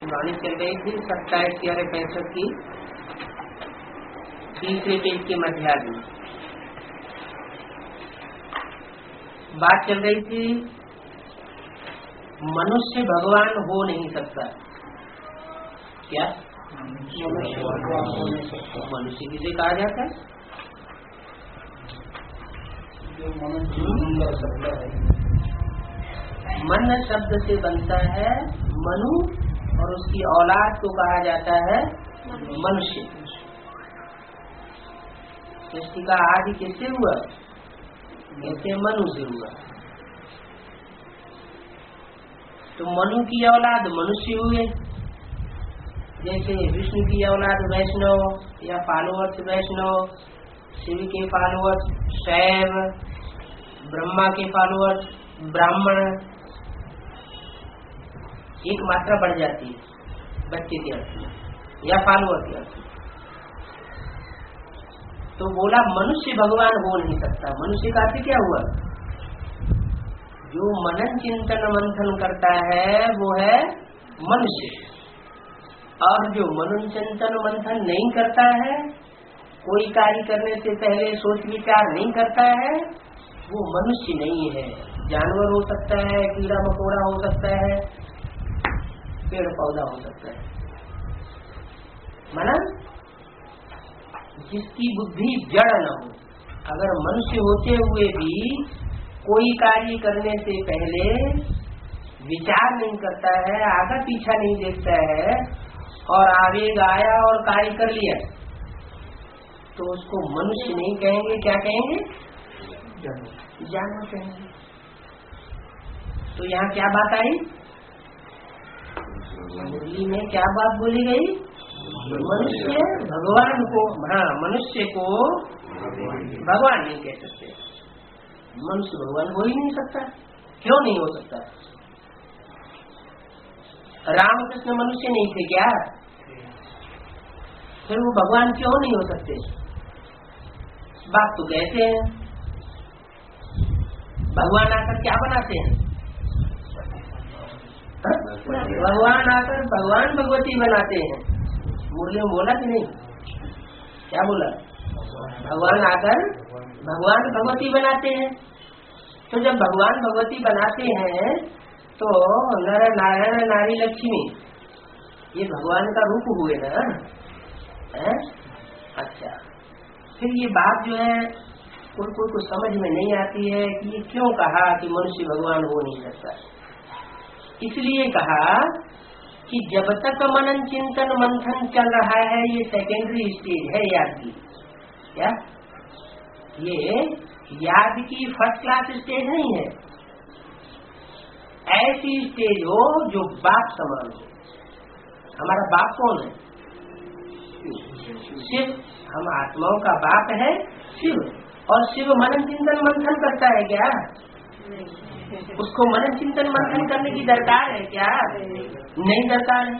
वाणी चल रही थी 27/11/65 की तीसरे पेज के मध्यार्ध। बात चल रही थी मनुष्य भगवान हो नहीं सकता। क्या मनुष्य किसे कहा जाता है? मन शब्द से बनता है मनु और उसकी औलाद को कहा जाता है मनुष्य। सृष्टि का आदि किससे हुआ? कहते मनु से हुआ। तो मनु की औलाद मनुष्य हुए। जैसे विष्णु की औलाद वैष्णव या फॉलोअर्स वैष्णव, शिव के फॉलोअर्स शैव, ब्रह्मा के फॉलोअर्स ब्राह्मण। एक मात्रा बढ़ जाती है बच्चे के अर्थ में या फॉलोअर के अर्थ में। तो बोला मनुष्य भगवान हो नहीं सकता। मनुष्य का अर्थ क्या हुआ? जो मनन चिंतन मंथन करता है वो है मनुष्य, और जो मनन चिंतन मंथन नहीं करता है, कोई कार्य करने से पहले सोच विचार नहीं करता है, वो मनुष्य नहीं है। जानवर हो सकता है, कीड़ा मकोड़ा हो सकता है, पेड़ पौधा हो सकता है। माना जिसकी बुद्धि जड़ न हो। अगर मनुष्य होते हुए भी कोई कार्य करने से पहले विचार नहीं करता है, आगे पीछा नहीं देखता है और आवेग आया और कार्य कर लिया, तो उसको मनुष्य नहीं कहेंगे। क्या कहेंगे? जानवर कहेंगे। तो यहाँ क्या बात आई? मुरली में क्या बात बोली गई? मनुष्य भगवान को, हाँ, मनुष्य को भगवान नहीं कह सकते। मनुष्य भगवान हो ही नहीं सकता। क्यों नहीं हो सकता? रामकृष्ण मनुष्य नहीं थे क्या? फिर वो भगवान क्यों नहीं हो सकते? बात तो कहते हैं भगवान आकर क्या बनाते हैं? भगवान आकर भगवान भगवती बनाते हैं। मुरली में बोला कि नहीं? क्या बोला? भगवान आकर भगवान भगवती बनाते हैं। तो जब भगवान भगवती बनाते हैं तो नर नारायण नारी लक्ष्मी ये भगवान का रूप हुए ना? है? अच्छा, फिर ये बात जो है कोई को समझ में नहीं आती है कि ये क्यों कहा कि मनुष्य भगवान हो नहीं सकता। इसलिए कहा कि जब तक मनन चिंतन मंथन चल रहा है, ये सेकेंडरी स्टेज है याद की। क्या ये याद की फर्स्ट क्लास स्टेज नहीं है। ऐसी स्टेज हो जो बाप समान हो। हमारा बाप कौन है? शिव। हम आत्माओं का बाप है शिव। और शिव मनन चिंतन मंथन करता है क्या? उसको मनन चिंतन मंथन करने की दरकार है क्या? नहीं दरकार है।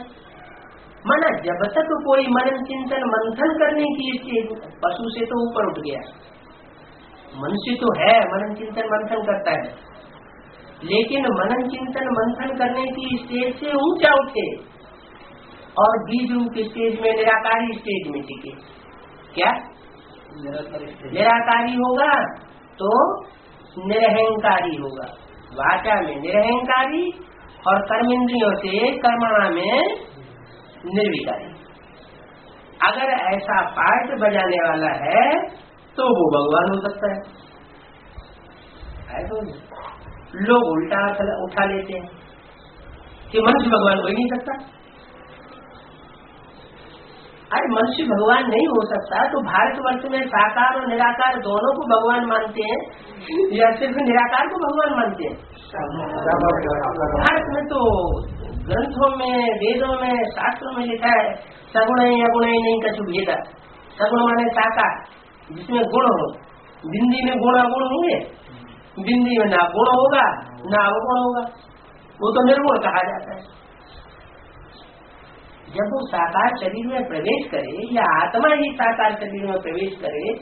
माना जब तक कोई मनन चिंतन मंथन करने की स्टेज, पशु से तो ऊपर उठ गया, मनुष्य तो है मनन चिंतन मंथन करता है, लेकिन मनन चिंतन मंथन करने की स्टेज से ऊंचा उठे और बीज रूप स्टेज में, निराकारी स्टेज में टिके। क्या निराकारी होगा तो निरहंकारी होगा। वाचा में निरहंकारी और कर्मेंद्रियों से कर्मणा में निर्विकारी। अगर ऐसा पार्ट बजाने वाला है तो वो भगवान हो सकता है। तो लोग उल्टा उठा लेते हैं कि मनुष्य भगवान हो ही नहीं सकता। अरे मनुष्य भगवान नहीं हो सकता तो भारतवर्ष में साकार और निराकार दोनों को भगवान मानते हैं या सिर्फ निराकार को भगवान मानते हैं? भारत में तो ग्रंथों में, वेदों में, शास्त्रों में लिखा है सगुण अगुण नहीं कछु भेदा। सगुण माने साकार जिसमें गुण हो। बिंदी में गुण अगुण होंगे, बिंदी में ना गुण होगा ना अवगुण होगा, वो तो निर्गुण कहा जाता है। जब वो साकार शरीर में प्रवेश करे या आत्मा ही साकार शरीर में प्रवेश करे,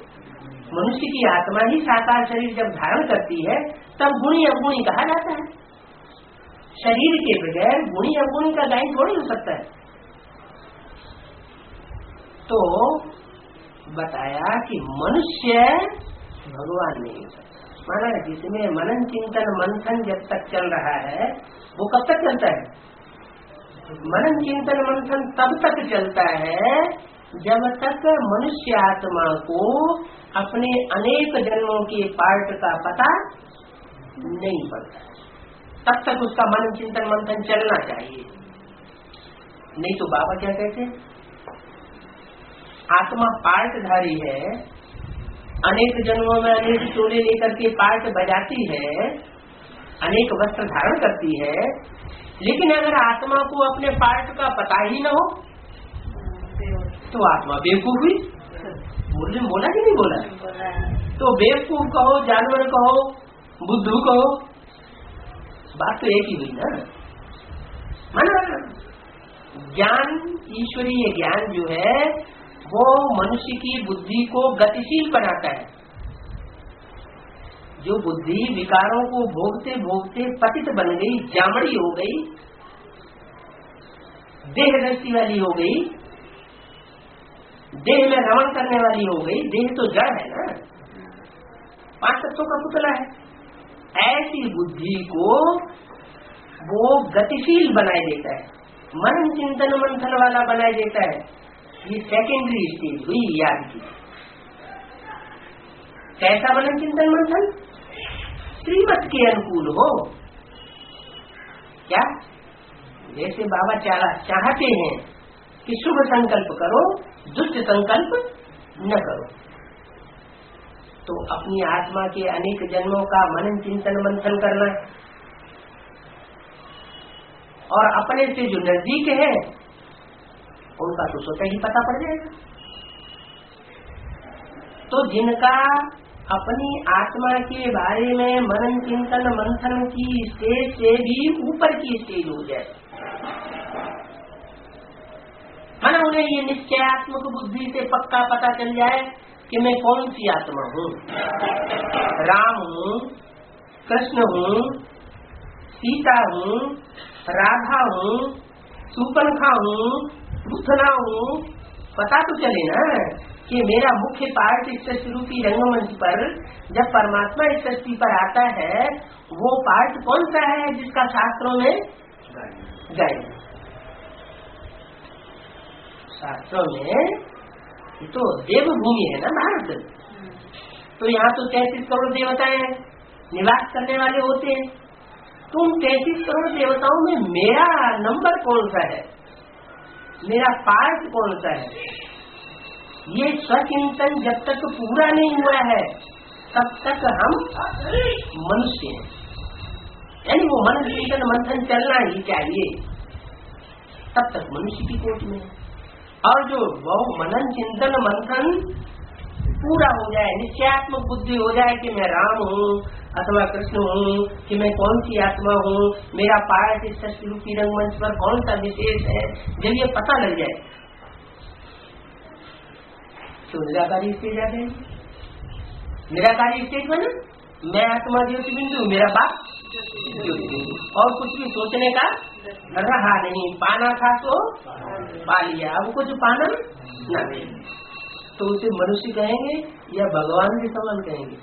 मनुष्य की आत्मा ही साकार शरीर जब धारण करती है, तब गुणी अवगुणी कहा जाता है। शरीर के बगैर गुणी अवगुणी का गायन थोड़ी हो सकता है। तो बताया कि मनुष्य भगवान नहीं हो सकता। माना जिसमें मनन चिंतन मंथन जब तक चल रहा है वो कब तक चलता है? मनन चिंतन मंथन तब तक चलता है जब तक मनुष्य आत्मा को अपने अनेक जन्मों के पार्ट का पता नहीं पड़ता, तब तक उसका मनन चिंतन मंथन चलना चाहिए। नहीं तो बाबा क्या कहते हैं, आत्मा पार्टधारी है, अनेक जन्मों में अनेक चोले लेकर के पार्ट बजाती है, अनेक वस्त्र धारण करती है, लेकिन अगर आत्मा को अपने पार्ट का पता ही न हो तो आत्मा बेवकूफ हुई। मुरली बोला कि नहीं बोला? तो बेवकूफ कहो, जानवर कहो, बुद्धू कहो, बात तो एक ही हुई ना। माना ज्ञान, ईश्वरीय ज्ञान जो है वो मनुष्य की बुद्धि को गतिशील बनाता है। जो बुद्धि विकारों को भोगते भोगते पतित बन गई, जामड़ी हो गई, देह दृष्टि वाली हो गई, देह में रमण करने वाली हो गई, देह तो जड़ है ना, 5 तत्वों का पुतला है, ऐसी बुद्धि को वो गतिशील बनाए देता है, मनन चिंतन मंथन वाला बनाए देता है। ये सेकेंडरी स्टेज हुई याद की। कैसा मनन चिंतन मंथन? श्रीमत के अनुकूल हो। क्या? जैसे बाबा चाहते हैं कि शुभ संकल्प करो, दुष्ट संकल्प न करो, तो अपनी आत्मा के अनेक जन्मों का मनन चिंतन मंथन करना, और अपने से जो नजदीक है उनका तो स्वतः ही पता पड़ जाएगा। तो जिनका अपनी आत्मा के बारे में मनन चिंतन मंथन की स्टेज से भी ऊपर की स्टेज हो जाए, माना उन्हें ये निश्चयात्मक बुद्धि से पक्का पता चल जाए कि मैं कौन सी आत्मा हूँ, राम हूँ, कृष्ण हूँ, सीता हूँ, राधा हूँ, सुपनखा हूँ, बुद्धना हूँ, पता तो चले ना कि मेरा मुख्य पार्ट इस सृष्टि रूपी रंगमंच पर जब परमात्मा इस सृष्टि पर आता है वो पार्ट कौन सा है जिसका शास्त्रों में गायन। शास्त्रों में तो देवभूमि है ना भारत, तो यहाँ तो 33 करोड़ देवताएं निवास करने वाले होते हैं। तो उन 33 करोड़ देवताओं में मेरा नंबर कौन सा है, मेरा पार्ट कौन सा है, ये स्वचिंतन जब तक पूरा नहीं हुआ है तब तक हम मनुष्य हैं। यानी वो मन चिंतन मंथन चलना ही चाहिए, तब तक मनुष्य की कोट में। और जो वो मनन चिंतन मंथन पूरा हो जाए, निश्चयात्मक बुद्धि हो जाए कि मैं राम हूँ अथवा कृष्ण हूँ, कि मैं कौन सी आत्मा हूँ, मेरा पार्ट इस सृष्टि रूपी रंगमंच पर कौन सा विशेष है, जब ये पता लग जाए तो निराकारी स्टेज आ जाएगी। निराकारी स्टेज में ना मैं आत्मा ज्योति बिंदु, मेरा बाप ज्योति बिंदु, और कुछ भी सोचने का रहा नहीं। पाना था तो पा लिया, अब कुछ पाना न नहीं। तो उसे मनुष्य कहेंगे या भगवान के समान कहेंगे?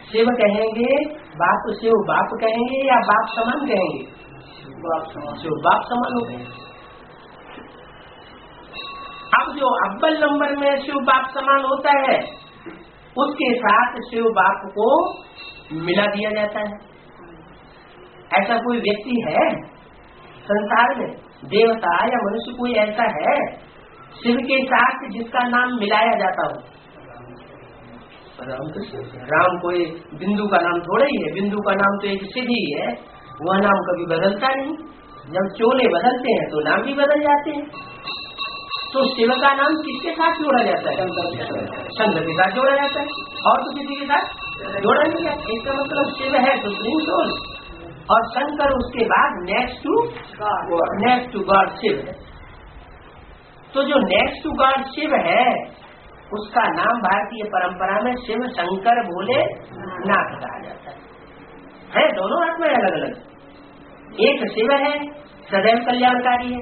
शिव कहेंगे, बाप शिव बाप कहेंगे या बाप समान कहेंगे? शिव बाप समान हो गए। अब जो अव्वल नंबर में शिव बाप समान होता है उसके साथ शिव बाप को मिला दिया जाता है। ऐसा कोई व्यक्ति है संसार में, देवता या मनुष्य कोई ऐसा है शिव के साथ जिसका नाम मिलाया जाता हो? राम कोई बिंदु का नाम थोड़ा ही है, बिंदु का नाम तो एक सिद्ध ही है, वह नाम कभी बदलता नहीं। जब चोले बदलते हैं तो नाम भी बदल जाते हैं। तो शिव का नाम किसके साथ जोड़ा जाता है? शंकर के साथ जोड़ा जाता है, और तो किसी के साथ जोड़ा नहीं जाता। इसका मतलब शिव है सुप्रीम सोल और शंकर उसके बाद नेक्स्ट टू गॉड शिव है। तो जो नेक्स्ट टू गॉड शिव है उसका नाम भारतीय परंपरा में शिव शंकर भोले नाथ कहा जाता है। दोनों आत्माएं अलग अलग, एक शिव है, सदैव कल्याणकारी है,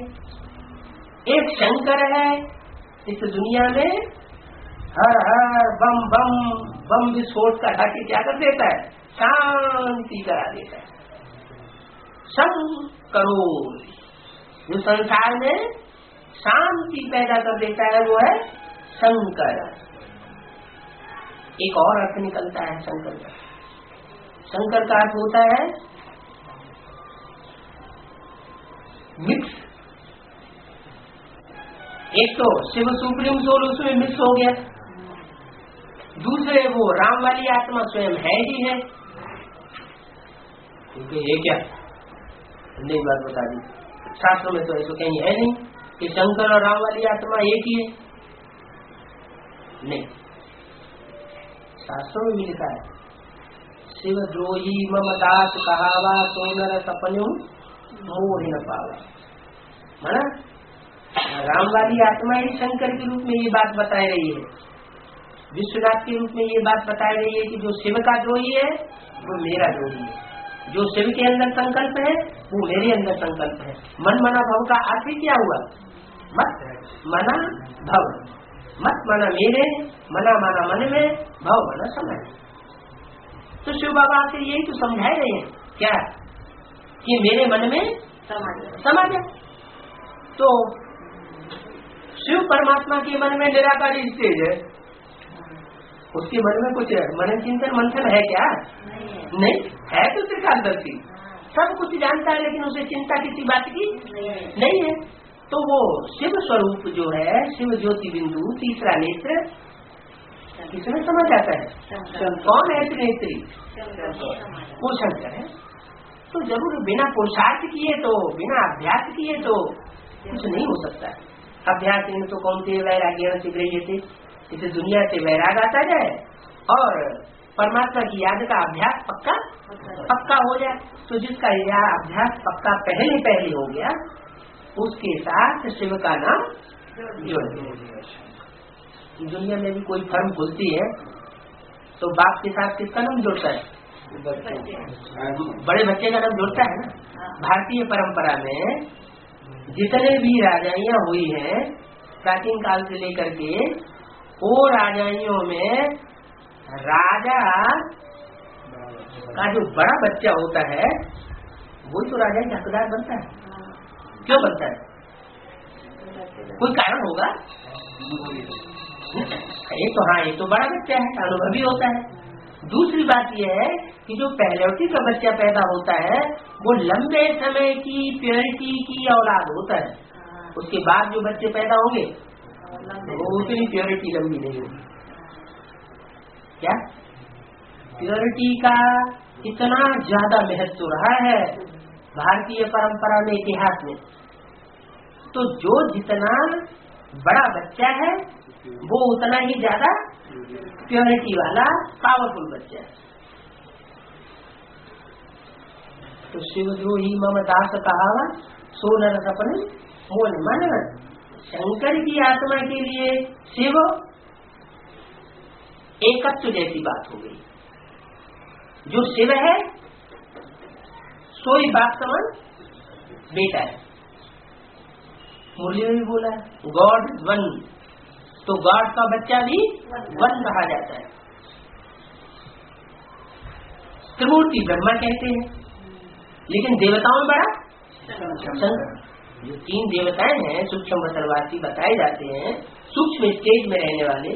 एक शंकर है, इस दुनिया में हर हर बम बम बम विस्फोट का ढाके क्या कर देता है, शांति करा देता है। शंकरो, जो संसार में शांति पैदा कर देता है वो है शंकर। एक और अर्थ निकलता है शंकर का। शंकर का अर्थ होता है मिक्स। एक तो शिव सुप्रीम सोल उसमें मिक्स हो गया, दूसरे वो राम वाली आत्मा स्वयं है ही है। क्योंकि ये क्या नई बात बता दी, शास्त्रों में तो ऐसा कहीं है नहीं कि शंकर और राम वाली आत्मा एक ही है, नहीं। शास्त्रों में भी लिखा है शिव द्रोही मम दास कहावा सोनर सपन्यु मोह न पावा। माना राम वाली आत्मा ही शंकर के रूप में ये बात बताई रही है, विश्वनाथ के रूप में ये बात बताई रही है कि जो शिव का द्रोही है वो मेरा द्रोही है, जो शिव के अंदर संकल्प है वो मेरे अंदर संकल्प है। मन मना भव का अर्थ ही क्या हुआ, मत मना भव, मत मना मेरे, मना माना मन में, भव मना समय। तो शिव बाबा से यही तो समझा रहे हैं क्या कि मेरे मन में समा जाए। तो शिव परमात्मा के मन में निराकारी स्टेज है, उसके मन में कुछ मनन चिंतन मंथन है क्या? नहीं है तो त्रिकालदर्शी, सब कुछ जानता है, लेकिन उसे चिंता किसी बात की नहीं है। तो वो शिव स्वरूप जो है, शिव ज्योति बिंदु तीसरा नेत्र किसमें समझ आता है? कौन है त्रिनेत्री? वो शंकर है। तो जरूर बिना पुरुषार्थ किए, तो बिना अभ्यास किए तो कुछ नहीं हो सकता। अभ्यास इन तो कौन से वैराग्य से गृह्यते, इसे दुनिया से वैराग आता जाए और परमात्मा की याद का अभ्यास पक्का हो जाए। तो जिसका यह अभ्यास पक्का पहले हो गया, उसके साथ शिव का नाम जोड़ दिया। दुनिया में भी कोई फर्म खुलती है तो बाप के साथ किसका नाम जुड़ता है? बड़े बच्चे का नाम जुड़ता है ना। भारतीय परंपरा में जितने भी राजाइयाँ हुई हैं प्राचीन काल से लेकर के, वो राजाइयों में राजा का जो बड़ा बच्चा होता है वही तो राजा का हकदार बनता है। क्यों बनता है? कोई कारण होगा। एक तो हाँ, एक तो बड़ा बच्चा है, अनुभवी होता है। दूसरी बात यह है कि जो पहलौठी का बच्चा पैदा होता है वो लंबे समय की प्योरिटी की औलाद होता है। उसके बाद जो बच्चे पैदा होंगे वो उतनी प्योरिटी लंबी नहीं होगी। क्या प्योरिटी का इतना ज्यादा महत्व रहा है भारतीय परंपरा में, इतिहास में। तो जो जितना बड़ा बच्चा है वो उतना ही ज्यादा प्योरिटी वाला पावरफुल बच्चा है। तो शिवद्रोही मम दास कहावा सोनर सपने मोन मन। शंकर की आत्मा के लिए शिव एकत्व जैसी बात हो गई। जो शिव है सोई बाप समान बेटा है। मुरली में भी बोला गॉड वन, तो गॉड का बच्चा भी वन कहा जाता है। त्रिमूर्ति ब्रह्मा कहते हैं, लेकिन देवताओं में बड़ा शंकर। जो तीन देवताएं हैं सूक्ष्म वतनवासी बताए जाते हैं, सूक्ष्म स्टेज में रहने वाले,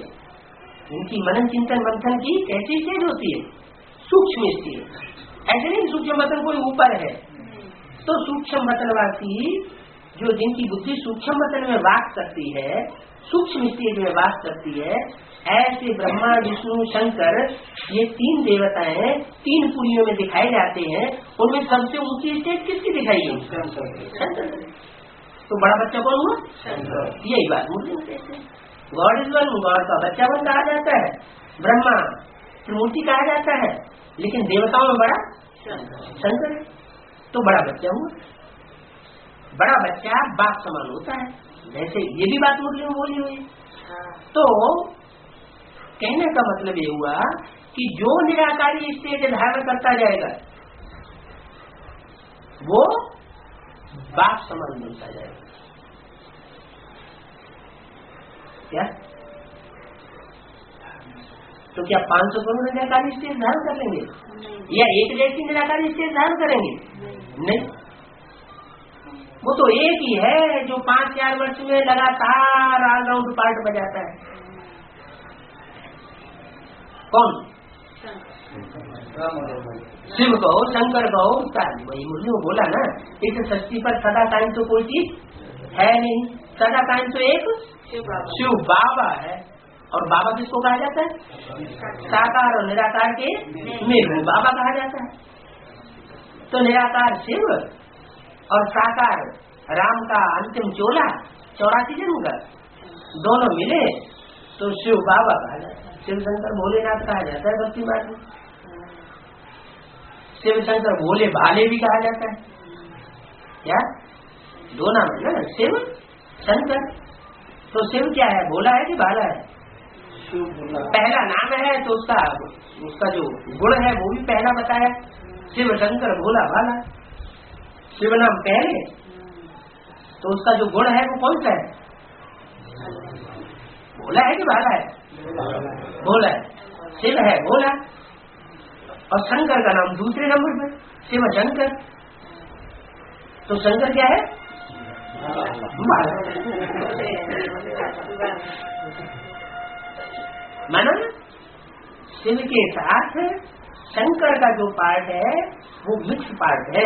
उनकी मनन चिंतन मंथन की कैसी स्टेज होती है? सूक्ष्म स्टेज। ऐसे नहीं सूक्ष्म वतन कोई ऊपर है। तो सूक्ष्म वतनवासी जो जिनकी बुद्धि सूक्ष्म वतन में वास करती है, सूक्ष्म स्टेज में वास करती है, ऐसे ब्रह्मा विष्णु शंकर ये तीन देवताएं तीन पुरियों में दिखाए जाते हैं। उनमें सबसे ऊंची स्टेज किसकी दिखाई गई? शंकर। तो बड़ा बच्चा कौन हुआ? शंकर। यही बात मुझे कहते हैं। गॉड इज वन, गॉड का बच्चा वन कहा जाता है, ब्रह्मा त्रिमूर्ति कहा जाता है, लेकिन देवताओं में बड़ा शंकर। तो बड़ा बच्चा हुआ। बड़ा बच्चा बाप समान होता है, वैसे ये भी बात मुरली में बोली हुई। तो कहने का मतलब ये हुआ कि जो निराकारी स्टेज धारण करता जाएगा वो बाप समान बनता जाएगा। क्या तो क्या 500 करोड़ निराकारी स्टेज धारण कर लेंगे या एक जैसी निराकारी स्टेज धारण करेंगे? नहीं, वो तो एक ही है जो 5,000 वर्ष में लगातार ऑलराउंड पार्ट बजाता है। कौन? शिव कहो, शंकर कहो, वही मुरली में बोला ना, इस सृष्टि पर सदा कायम तो कोई चीज है नहीं। सदा कायम तो एक शिव बाबा है। और बाबा किसको कहा जाता है? साकार और निराकार के मेल में बाबा कहा जाता है। तो निराकार शिव और साकार राम का अंतिम चोला 84 जन्म का दोनों मिले तो शिव बाबा कहा जाता है। शिव शंकर भोलेनाथ कहा जाता है भक्ति मार्ग में। शिव शंकर भोले भाले भी कहा जाता है। क्या दो नाम है ना, शिव शंकर। तो शिव क्या है, भोला है कि भाला है? पहला नाम है तो उसका जो गुण है वो भी पहला बताया, शिव शंकर भोला भाला। शिव नाम पहले तो उसका जो गुण है वो कौन सा है? भोला है कि भाला है? भोला है। शिव है भोला और शंकर का नाम दूसरे नंबर पे, शिव शंकर। तो शंकर क्या है? माना शिव के साथ शंकर का जो पार्ट है वो मिक्स पार्ट है।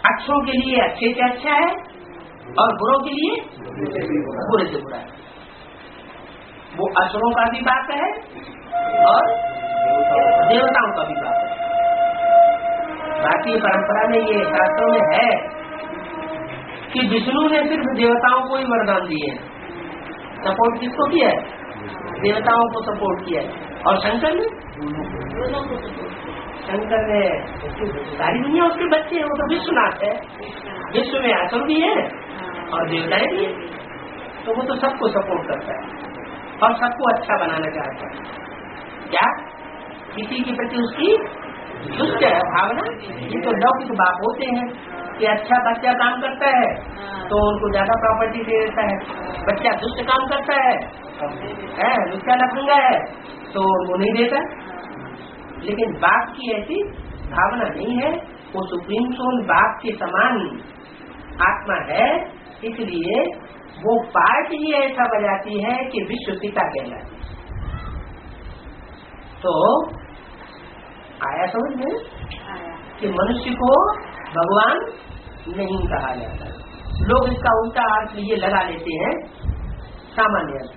अच्छों के लिए अच्छे से अच्छा है और बुरों के लिए बुरे से बुरा है। वो असुरों का भी बाप है और देवताओं का भी बाप है। बाकी परंपरा में ये शास्त्रों में है कि विष्णु ने सिर्फ देवताओं को ही वरदान दिए हैं। सपोर्ट किसको किया है? देवताओं को सपोर्ट किया है। और शंकर ने सारी दुनिया उसके बच्चे हैं, वो तो विश्वनाथ है। विश्व में असुर भी है और देवताएं भी है, तो वो तो सबको सपोर्ट करता है और सबको अच्छा बनाना चाहता है। क्या किसी के प्रति उसकी दुष्ट भावना? ये तो लौकिक बाप होते हैं कि अच्छा बच्चा काम करता है तो उनको ज्यादा प्रॉपर्टी दे देता है, बच्चा दुष्ट काम करता है लुच्चा लफंगा है तो वो नहीं देता। लेकिन बाप की ऐसी भावना नहीं है, वो सुप्रीम सोल बाप के समान आत्मा है, इसलिए वो पार्ट ही ऐसा बजाती है कि विश्व पिता कहलाती है। तो आया समझ में कि मनुष्य को भगवान नहीं कहा जाता। लोग इसका उल्टा अर्थ ये लगा लेते हैं सामान्य अर्थ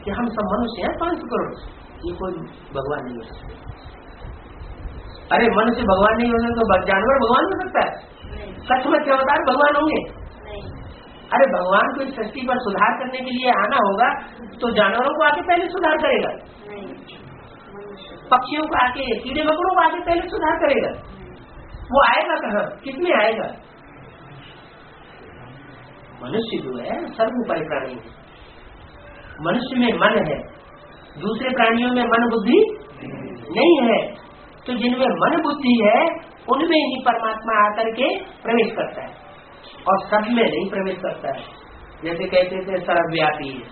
कि हम सब मनुष्य हैं 500 करोड़, ये कोई भगवान नहीं हो सकता। अरे मनुष्य भगवान नहीं हो सकता तो जानवर भगवान हो सकता है? सचमुच अवतार भगवान होंगे? अरे भगवान को इस सृष्टि पर सुधार करने के लिए आना होगा तो जानवरों को आके पहले सुधार करेगा, पक्षियों को आके, कीड़े मकोड़ों को आके पहले सुधार करेगा। वो आएगा कहाँ, किसमें आएगा? मनुष्य जो है सर्वोपरि प्राणी है। मनुष्य में मन है, दूसरे प्राणियों में मन बुद्धि नहीं है। तो जिनमें मन बुद्धि है उनमें ही परमात्मा आकर के प्रवेश करता है और सब में नहीं प्रवेश करता है। जैसे कहते थे सर्वव्यापी है,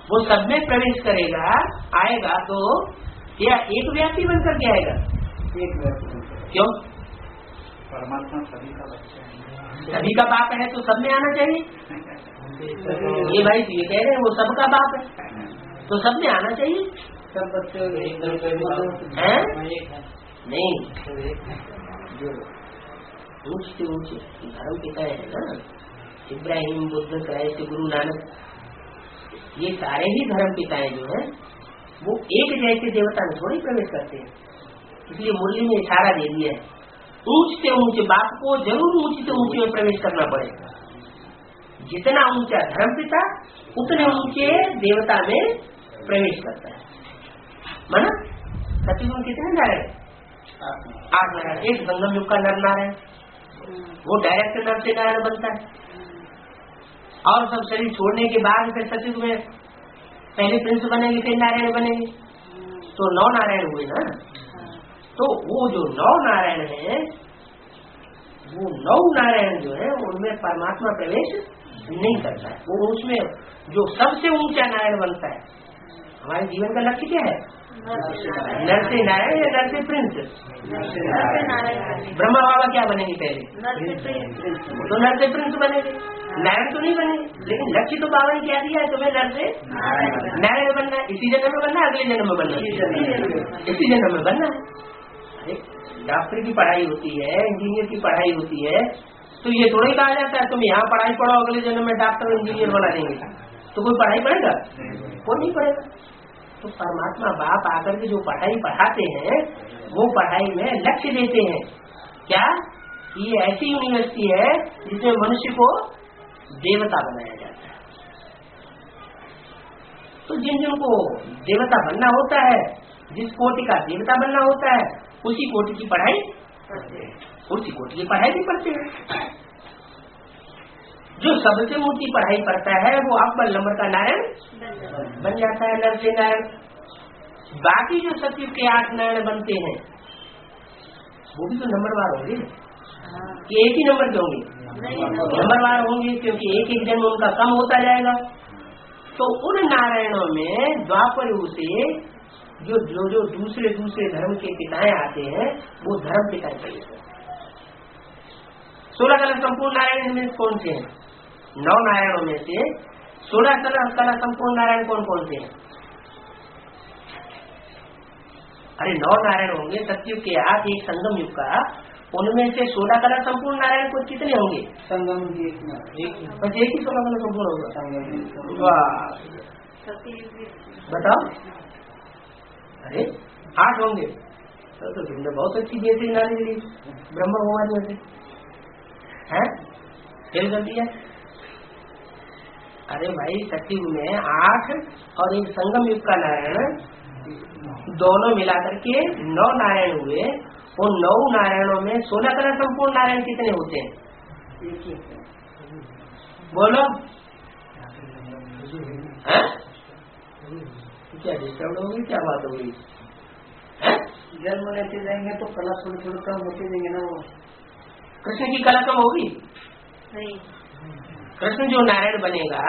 वो सब में प्रवेश करेगा, आएगा तो क्या एक व्यापी बनकर के आएगा? एक व्यापी। क्यों? परमात्मा सभी का बच्चा है, सभी का बाप है तो सब में आना चाहिए। ये भाई ये कह रहे हैं वो सबका बाप है तो सब में आना चाहिए। सब बच्चे हैं नहीं, जो ऊंच से ऊंचे धर्म पिता है ना, इब्राहिम, बुद्ध, क्राइस्ट, गुरु नानक, ये सारे ही धर्म पिताएं जो है वो एक जैसे देवता में थोड़ी प्रवेश करते हैं। इसलिए मुरली में इशारा दे दिया है, ऊंच से ऊंचे बाप को जरूर ऊंचे से ऊंचे में प्रवेश करना पड़ेगा। जितना ऊंचा धर्म पिता उतने ऊंचे देवता में प्रवेश करता है। माना सतीगुण कितने नारायण? 8 नारायण। एक संगम युग का नर नारायण, वो डायरेक्ट नर से नारायण बनता है। और सब शरीर छोड़ने के बाद फिर सतयुग में पहले प्रिंस बनेंगे फिर नारायण बनेंगे, तो 9 नारायण हुए ना। तो वो जो 9 नारायण है, वो 9 नारायण जो है उनमें परमात्मा प्रवेश नहीं करता है। वो उसमें जो सबसे ऊंचा नारायण बनता है। हमारे जीवन का लक्ष्य क्या है? नरसे नारायण या नरसे प्रिंस? ब्रह्मा बाबा क्या बनेंगे पहले? तो नरसे प्रिंस बनेंगे, नारायण तो नहीं बनेंगे। लेकिन लक्ष्य तो बाबा ने क्या दिया है तुम्हें? नरसे नारायण बनना है। इसी जन्म में बनना है, अगले जन्म में बनना है? इसी जन्म में बनना है। डॉक्टर की पढ़ाई होती है, इंजीनियर की पढ़ाई होती है, तो ये थोड़ा ही कहा जाता है तुम यहाँ पढ़ाई पढ़ो, अगले जन्म में डॉक्टर इंजीनियर बना देंगे। तो कोई पढ़ाई पढ़ेगा? कोई नहीं पढ़ेगा। तो परमात्मा बाप आकर के जो पढ़ाई पढ़ाते हैं, वो पढ़ाई में लक्ष्य देते हैं। क्या? ये ऐसी यूनिवर्सिटी है जिसमें मनुष्य को देवता बनाया जाता है। तो जिन जिनको देवता बनना होता है, जिस कोटि का देवता बनना होता है, उसी कोटि की पढ़ाई उसी कोटि की पढ़ाई भी पढ़ते हैं। जो सबसे ऊंची पढ़ाई पढ़ता है वो अव्वल नंबर का नारायण बन जाता है, नर से नारायण। बाकी जो सचिव के 8 नारायण बनते हैं वो भी तो नंबरवार होंगे कि एक ही नंबर के होंगे? नंबरवार होंगे, क्योंकि एक एक जन्म उनका कम होता जाएगा। तो उन नारायणों में द्वापर युग से जो जो जो दूसरे दूसरे धर्म के पिताएं आते हैं, वो धर्म पिताएं चाहिए। 16 कला संपूर्ण नारायण में कौन से हैं? 9 नारायणों में से 16 कला संपूर्ण नारायण कौन कौन से हैं? अरे 9 नारायण होंगे सतयुग के 8, एक संगम युग का। उनमें से 16 कला संपूर्ण नारायण को कितने होंगे? संगम बस एक ही 16 कला संपूर्ण होगा। बताओ। अरे 8 होंगे तो तुमने बहुत अच्छी बेसिक नॉलेज ली ब्रह्म भगवान में से है, फेल कर दिया। अरे भाई सतयुग में 8 और एक संगम युग का नारायण, दोनों मिलाकर के 9 नारायण हुए। उन 9 नारायणों में 16 कला संपूर्ण नारायण कितने होते हैं? बोलो। क्या डिस्टर्ब होगी? क्या बात होगी? जन्म लेते जाएंगे तो कला थोड़ी थोड़ी कम होती जाएंगे ना। वो कृष्ण की कला कम होगी? नहीं। कृष्ण जो नारायण बनेगा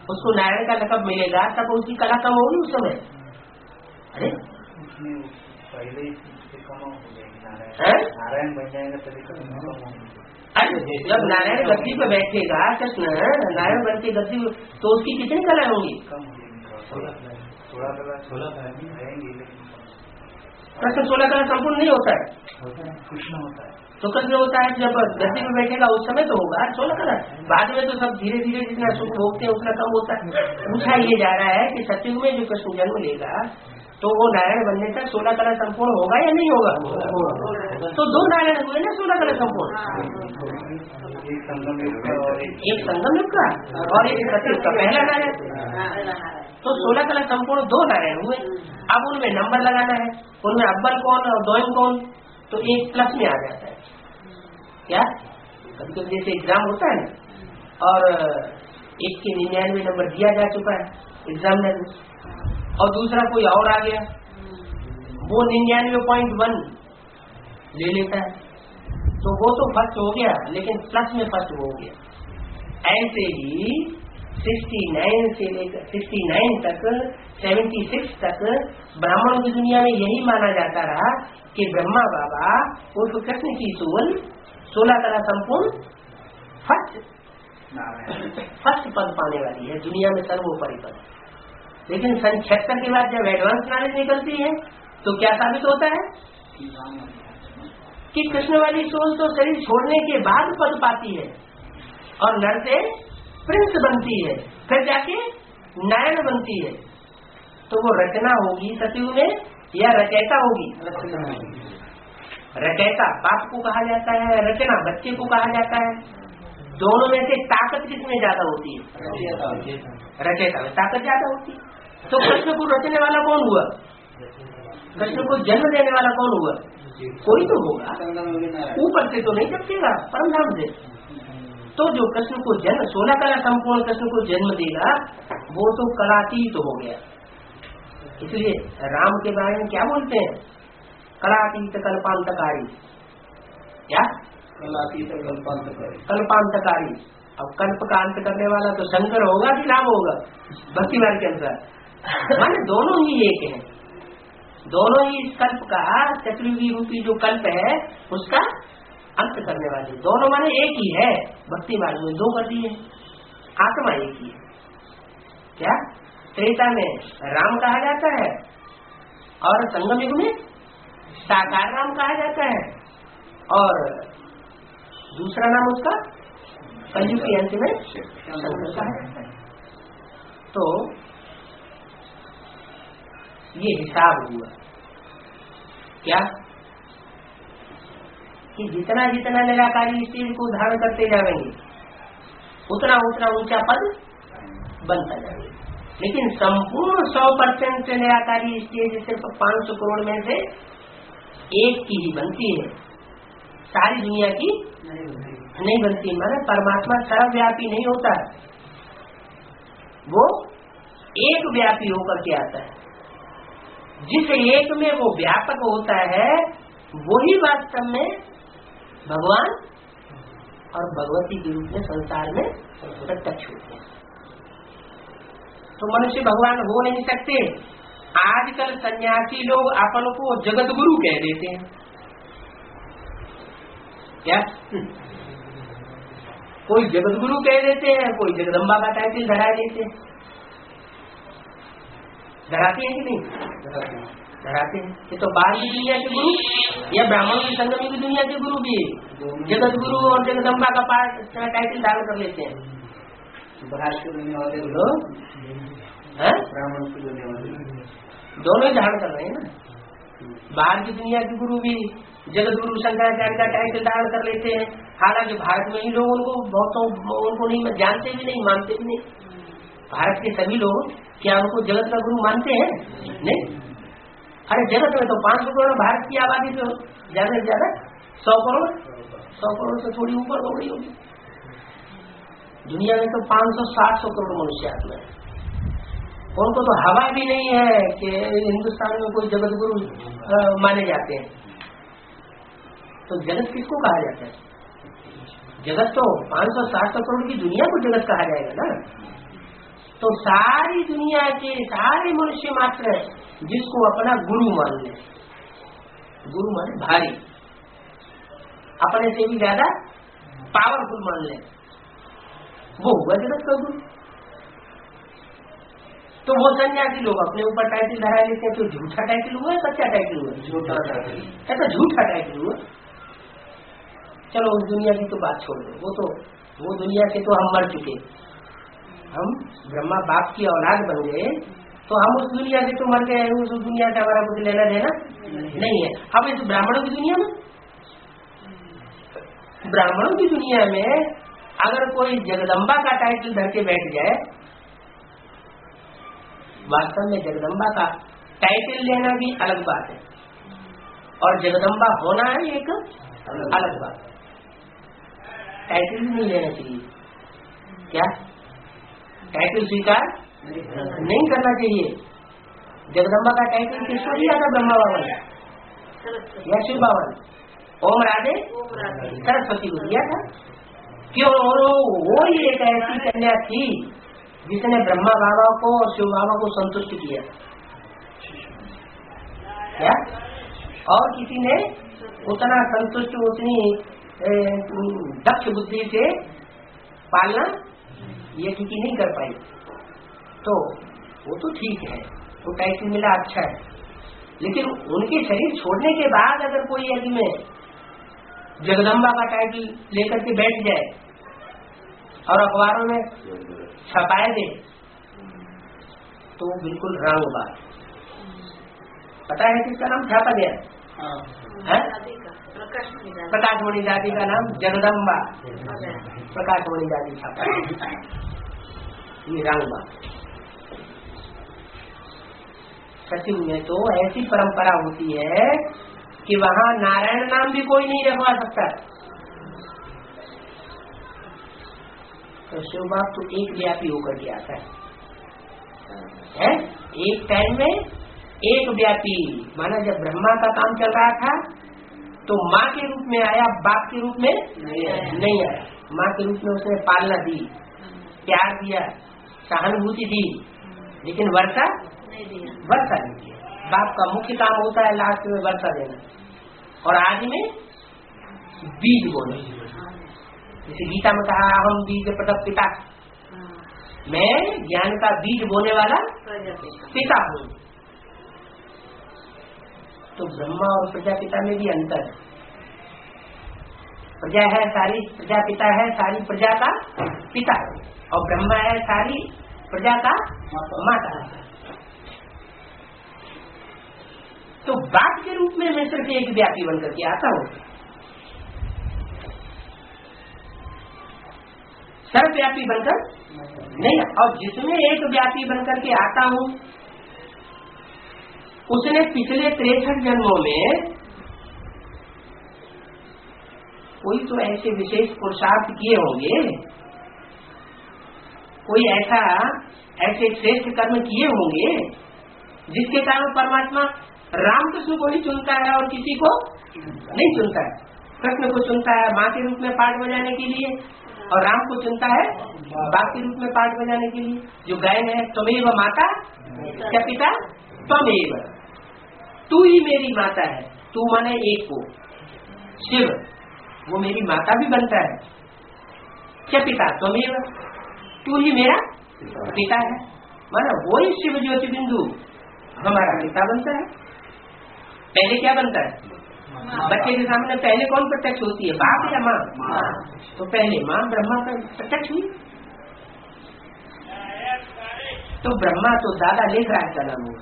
उसको नारायण का लक़ब मिलेगा, तब उसकी कला कम होगी उस समय? अरे पहले कम हो जाएंगे। नारायण बन जाएंगे तभी कम होंगे। अरे जब नारायण गद्दी पे बैठेगा कृष्ण, नारायण बन के गद्दी, तो उसकी कितनी कला होंगी? कम होगी। 16 रहेंगे। कृष्ण 16 कला संपूर्ण नहीं होता है, कृष्ण होता है। तो कृष्ण होता है जब गद्दी में बैठेगा उस समय तो होगा 16 कला। बाद में तो सब धीरे धीरे जितना सुख भोगते हैं उतना कम होता है। पूछा ये जा रहा है कि सतयुग में जो कृष्ण जन्म लेगा तो वो नारायण बनने तक 16 कला संपूर्ण होगा या नहीं होगा? तो 2 नारायण हुए ना 16 कला संपूर्ण। एक संगम युग का और एक सतयुग का पहला नारायण। तो 16 कला संपूर्ण 2 नारायण हुए। अब उनमें नंबर लगाना है, उनमें अव्वल कौन और द्वयम कौन? तो एक प्लस में आ जाता है। क्या कभी कभी जैसे एग्जाम होता है ना, और एक के 99 नंबर दिया जा चुका है एग्जामिनर में, और दूसरा कोई और आ गया, वो 99.1 ले लेता है, तो वो तो फर्स्ट हो गया, लेकिन प्लस में फर्स्ट हो गया। ऐसे ही 69 से लेकर 69 तक 76 तक ब्राह्मणों की दुनिया में यही माना जाता रहा कि ब्रह्मा बाबा उर्फ कृष्ण की सोल 16 कला संपूर्ण फर्स्ट पद पाने वाली है दुनिया में, सर्वोपरि पद। लेकिन सन 76 के बाद जब एडवांस नॉलेज निकलती है तो क्या साबित होता है कि कृष्ण वाली सोल तो शरीर छोड़ने के बाद पद पाती है और नर से प्रिंस बनती है, फिर जाके नारायण बनती है। तो वो रचना होगी सतयुग में या रचयिता होगी? रचयिता बाप को कहा जाता है, रचना बच्चे को कहा जाता है। दोनों में से ताकत किसमें ज्यादा होती है? रचयिता में ताकत ज्यादा होती है। तो कृष्ण को रचने वाला कौन हुआ? कृष्ण को जन्म देने वाला कौन हुआ? कोई तो होगा, ऊपर से तो नहीं चमकेगा, परमधाम से। तो जो कृष्ण को जन्म 16 कला संपूर्ण कृष्ण को जन्म देगा वो तो कलातीत हो गया। इसलिए राम के बारे में क्या बोलते हैं? कलातीत कल्पांतकारी। क्या? कलातीत कल्पांतकारी। कल्पांतकारी। अब कल्प का अंत करने वाला तो शंकर होगा कि राम होगा? भक्ति मार्ग के अनुसार माने दोनों ही एक हैं, दोनों ही इस कल्प का चतुर्युगी रूपी जो कल्प है उसका अंत करने वाले दोनों माने एक ही है। भक्ति मार्ग में दो कर दिए, आत्मा एक ही है। क्या? त्रेता में राम कहा जाता है और संगम युग में साकार राम कहा जाता है, और दूसरा नाम उसका कलयुग के अंत में शंकर कहा जाता है। तो ये हिसाब हुआ क्या कि जितना जितना निराकारी स्टेज को धारण करते जाएंगे उतना उतना ऊंचा पद बनता जाएगा। लेकिन संपूर्ण 100% निराकारी स्टेज सिर्फ 500 करोड़ में से एक की ही बनती है, सारी दुनिया की नहीं बनती। माने परमात्मा सर्वव्यापी नहीं होता है, वो एक व्यापी होकर के आता है। जिस एक में वो व्यापक होता है वही वास्तव में भगवान और भगवती के रूप में संसार में प्रत्यक्ष होते हैं। तो मनुष्य भगवान हो नहीं सकते। आजकल सन्यासी लोग अपन को जगत गुरु कह देते हैं। क्या? कोई जगत गुरु कह देते हैं, कोई जगदम्बा का टाइटल धरा देते हैं। धराते हैं कि नहीं? धराते हैं। ये तो बाहर की दुनिया के गुरु या ब्राह्मणों की संगम की दुनिया के गुरु भी जगत गुरु और जगदम्बा का टाइटल धारण कर लेते हैं। बाहर की दुनिया वाले लोग ब्राह्मण की दुनिया वाले दोनों ही धारण कर रहे हैं ना। बाहर की दुनिया के गुरु भी जगत गुरु शंकराचार्य का टाइटल धारण कर लेते हैं। हालांकि भारत में ही लोग उनको बहुतों उनको नहीं जानते भी नहीं, मानते भी नहीं। भारत के सभी लोग क्या उनको जगत का गुरु मानते हैं? नहीं। अरे जगत में तो 500 करोड़ भारत की आबादी तो ज्यादा से ज्यादा 100 करोड़ से थोड़ी ऊपर हो गई होगी। दुनिया में तो 500-700 करोड़ मनुष्य आत्मा है। उनको तो हवा भी नहीं है कि हिंदुस्तान में कोई जगत गुरु माने जाते हैं। तो जगत किसको कहा जाता है? जगत तो 500-700 करोड़ की दुनिया को जगत कहा जाएगा ना। तो सारी दुनिया के सारे मनुष्य मात्र जिसको अपना गुरु मान ले, गुरु माने भारी, अपने से भी ज्यादा पावरफुल मान ले, वो हुआ जगत का गुरु। तो वो सन्यासी लोग अपने ऊपर टाइटल धरा लेते हैं। तो झूठा टाइटल हुआ, सच्चा टाइटल हुआ? झूठा टाइटल। ऐसा झूठा टाइटल हुआ। चलो उस दुनिया की तो बात छोड़ दो, वो दुनिया से तो हम मर चुके। हम ब्रह्मा बाप की औलाद बन गए तो हम उस दुनिया से तो मर गए। उस दुनिया से हमारा कुछ लेना देना नहीं है। अब इस ब्राह्मणों की दुनिया में, ब्राह्मणों की दुनिया में अगर कोई जगदम्बा का टाइटल धर के बैठ जाए, वास्तव में जगदम्बा का टाइटल लेना भी अलग बात है और जगदम्बा होना है एक अलग बात है। टाइटल भी नहीं लेना चाहिए। क्या? टाइटल स्वीकार नहीं करना चाहिए। जगदम्बा का टाइटल किसको दिया था? ब्रह्मा बाबा ने या शिव बाबा ने? ओम राधे सरस्वती को दिया था। क्यों? वो ही एक ऐसी कन्या थी जिसने ब्रह्मा बाबा को और शिव बाबा को संतुष्ट किया। क्या? और किसी ने उतना संतुष्ट, उतनी दक्ष बुद्धि से पालना ये किसी नहीं कर पाई। तो वो तो ठीक है, वो टाइटल मिला, अच्छा है। लेकिन उनके शरीर छोड़ने के बाद अगर कोई यदि में जगदम्बा का टाइटल लेकर के बैठ जाए और अखबारों में छपाए दे तो बिल्कुल रंग बात। पता है किसका नाम छापा गया? प्रकाशमणि दादी का नाम जगदम्बा प्रकाशमणि दादी छापा। ये रंग बात। सचिव में तो ऐसी परंपरा होती है कि वहाँ नारायण नाम भी कोई नहीं रखवा सकता। तो शिव बाप तो एक व्यापी होकर के आता है? एक टाइम में एक व्यापी माना जब ब्रह्मा का काम चल रहा था तो माँ के रूप में आया, बाप के रूप में नहीं आया। माँ के रूप में उसने पालना दी, प्यार दिया, सहानुभूति दी, लेकिन वर्षा नहीं दिया। बाप का मुख्य काम होता है लास्ट में वर्षा देना, और आज में बीज बोना। जैसे गीता में कहा हम बीज प्रदप पिता, मैं ज्ञान का बीज बोने वाला पिता हूँ। तो ब्रह्मा और प्रजापिता में भी अंतर है। प्रजा है सारी, प्रजापिता है सारी प्रजा का पिता, और ब्रह्मा है सारी प्रजा का माता। तो बाप के रूप में मैं सिर्फ एक व्यापी बनकर के आता हूँ, सर्वव्यापी बनकर नहीं। और जिसमें एक व्यापी बनकर के आता हूँ उसने पिछले 63 जन्मों में कोई तो ऐसे विशेष पुरुषार्थ किए होंगे, कोई ऐसे श्रेष्ठ कर्म किए होंगे जिसके कारण परमात्मा रामकृष्ण को ही चुनता है और किसी को नहीं चुनता है। कृष्ण को चुनता है माँ के रूप में पाठ बजाने के लिए, और राम को चुनता है बाप के रूप में पाठ बजाने के लिए। जो गायन है त्वमेव माता क्या पिता त्वमेव, तू ही मेरी माता है। तू माने एक को, शिव वो मेरी माता भी बनता है। क्या पिता त्वमेव, तू ही मेरा पिता है, माना वो ही शिव ज्योति बिंदु हमारा पिता बनता है। पहले क्या बनता है? बच्चे के सामने पहले कौन प्रत्यक्ष होती है, बाप या माँ? तो पहले माँ ब्रह्मा का प्रत्यक्ष हुई। तो ब्रह्मा तो दादा लेखराज का नाम हुआ,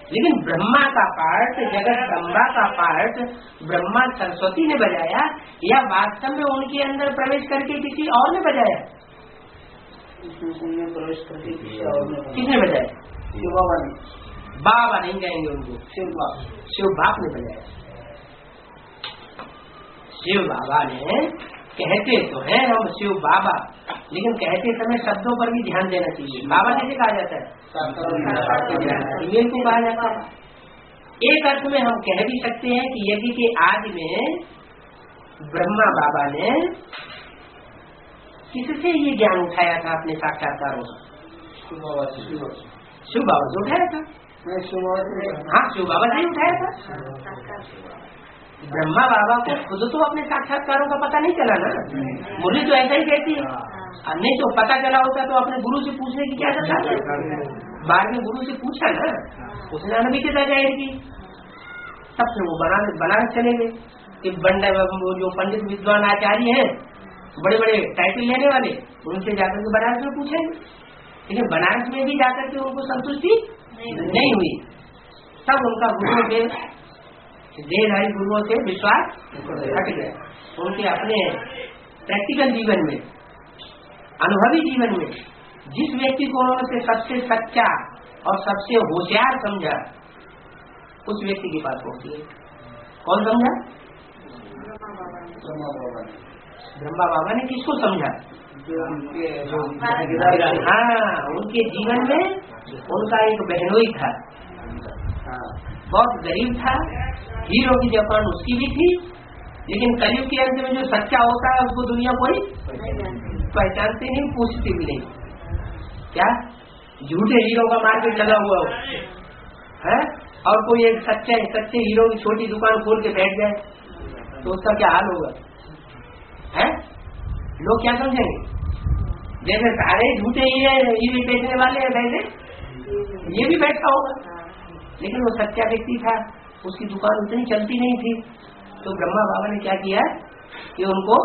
लेकिन ब्रह्मा का पार्ट, जगत ब्रह्मा का पार्ट ब्रह्मा सरस्वती ने बजाया या वास्तव में उनके अंदर प्रवेश करके किसी और ने बजाया? प्रवेश करके किसी और ने किसने बजाया? शिव बाबा ने। बाबा नहीं कहेंगे उनको, शिव बाप ने बजाया। शिव बाबा ने, कहते तो हैं हम शिव बाबा, लेकिन कहते समय शब्दों पर भी ध्यान देना चाहिए। बाबा कैसे कहा जाता है? ईमेल को कहा जाता है। एक अर्थ में हम कह भी सकते हैं कि यज्ञ के आदि में ब्रह्मा बाबा ने किससे ये ज्ञान उठाया था अपने साक्षात्कारों का? शिव बाबा से उठाया था। हाँ, शिव बाबा से ही उठाया था। ब्रह्मा बाबा को खुद तो अपने साक्षात्कारों का पता नहीं चला ना। मुरली तो ऐसा ही कहती है, नहीं तो पता चला होता तो अपने गुरु से पूछने की क्या जरूरत है? बाद में गुरु से पूछा ना, उसने अनभिज्ञता जाहिर की, तब से वो बनारस चले गए कि वो जो पंडित विद्वान आचार्य हैं, बड़े बड़े टाइटल लेने वाले, उनसे जाकर के बनारस में पूछेंगे। लेकिन बनारस में भी जाकर के उनको संतुष्टि नहीं हुई। तब उनका गुरु के देहधारी गुरुओं से विश्वास हट गया। उनके अपने प्रैक्टिकल जीवन में, अनुभवी जीवन में जिस व्यक्ति को उन्होंने सबसे सच्चा और सबसे होशियार समझा, उस व्यक्ति के पास पहुंची है। कौन समझा? ब्रह्मा बाबा ने किसको समझा? हाँ, उनके जीवन में उनका एक बहनोई था, बहुत गरीब था, हीरो की जापान उसकी भी थी, लेकिन कलयुग के अंत में जो सच्चा होता है उसको दुनिया कोई पहचानती नहीं, पूछती भी नहीं। क्या झूठे हीरो का मार्केट लगा हुआ हो है, और कोई एक सच्चे हीरो की छोटी दुकान खोल के बैठ जाए तो उसका क्या हाल होगा? है लोग क्या समझेंगे? जैसे सारे झूठे हीरे बेचने वाले हैं वैसे ये भी बैठा होगा, लेकिन वो सच्चा व्यक्ति था, उसकी दुकान उतनी चलती नहीं थी। तो ब्रह्मा बाबा ने क्या किया कि उनको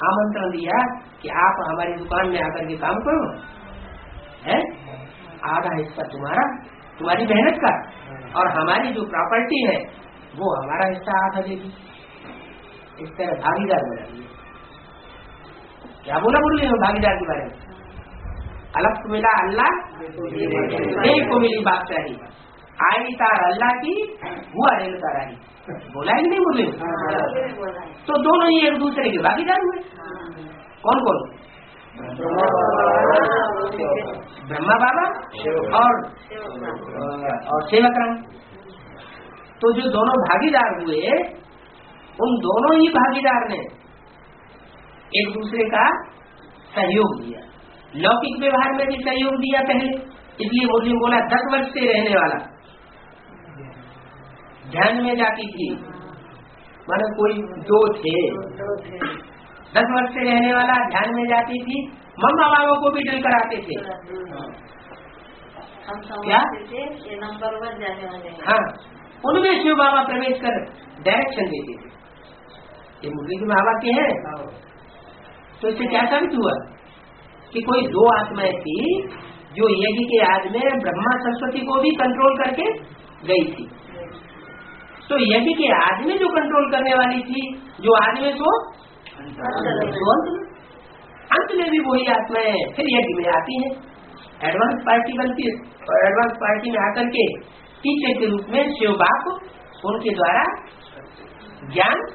आमंत्रण दिया कि आप हमारी दुकान में आकर के काम करो, है आधा हिस्सा तुम्हारी मेहनत का, और हमारी जो प्रॉपर्टी है वो हमारा हिस्सा आधा देगी। इस तरह भागीदार बना दिए। क्या बोला मुरली में भागीदार के बारे में? अलग को मिला अल्लाह, एक को मिली बादशाही, आई तार अल्लाह की, हुआ रेल का राही। बोला ही नहीं मुरली में? तो दोनों ही एक दूसरे के भागीदार हुए। कौन कौन? ब्रह्मा बाबा और सेवक राम। तो जो दोनों भागीदार हुए, उन दोनों ही भागीदार ने एक दूसरे का सहयोग दिया। लौकिक व्यवहार में भी सहयोग दिया पहले, इसलिए मुस्लिम बोला 10 वर्ष से रहने वाला ध्यान में जाती थी, मानो कोई दो थे, 10 वर्ष से रहने वाला ध्यान में जाती थी, मम्मा बाबा को भी ड्रिल कराते थे। क्या ये नंबर 1 जाने वाले। हाँ, उनमें शिव बाबा प्रवेश कर डायरेक्शन देते थे। ये मुस्लिम बाबा के हैं। तो इससे क्या साबित हुआ कि कोई दो आत्माएं थी जो यज्ञ के याद में ब्रह्मा सरस्वती को भी कंट्रोल करके गई थी। तो यज्ञ के याद में जो कंट्रोल करने वाली थी, जो आज में तो अंत में भी वही आत्माएं फिर यज्ञ में आती हैं, एडवांस पार्टी बनती है, और एडवांस पार्टी में आकर के टीचर के रूप में शिव बाप उनके द्वारा ज्ञान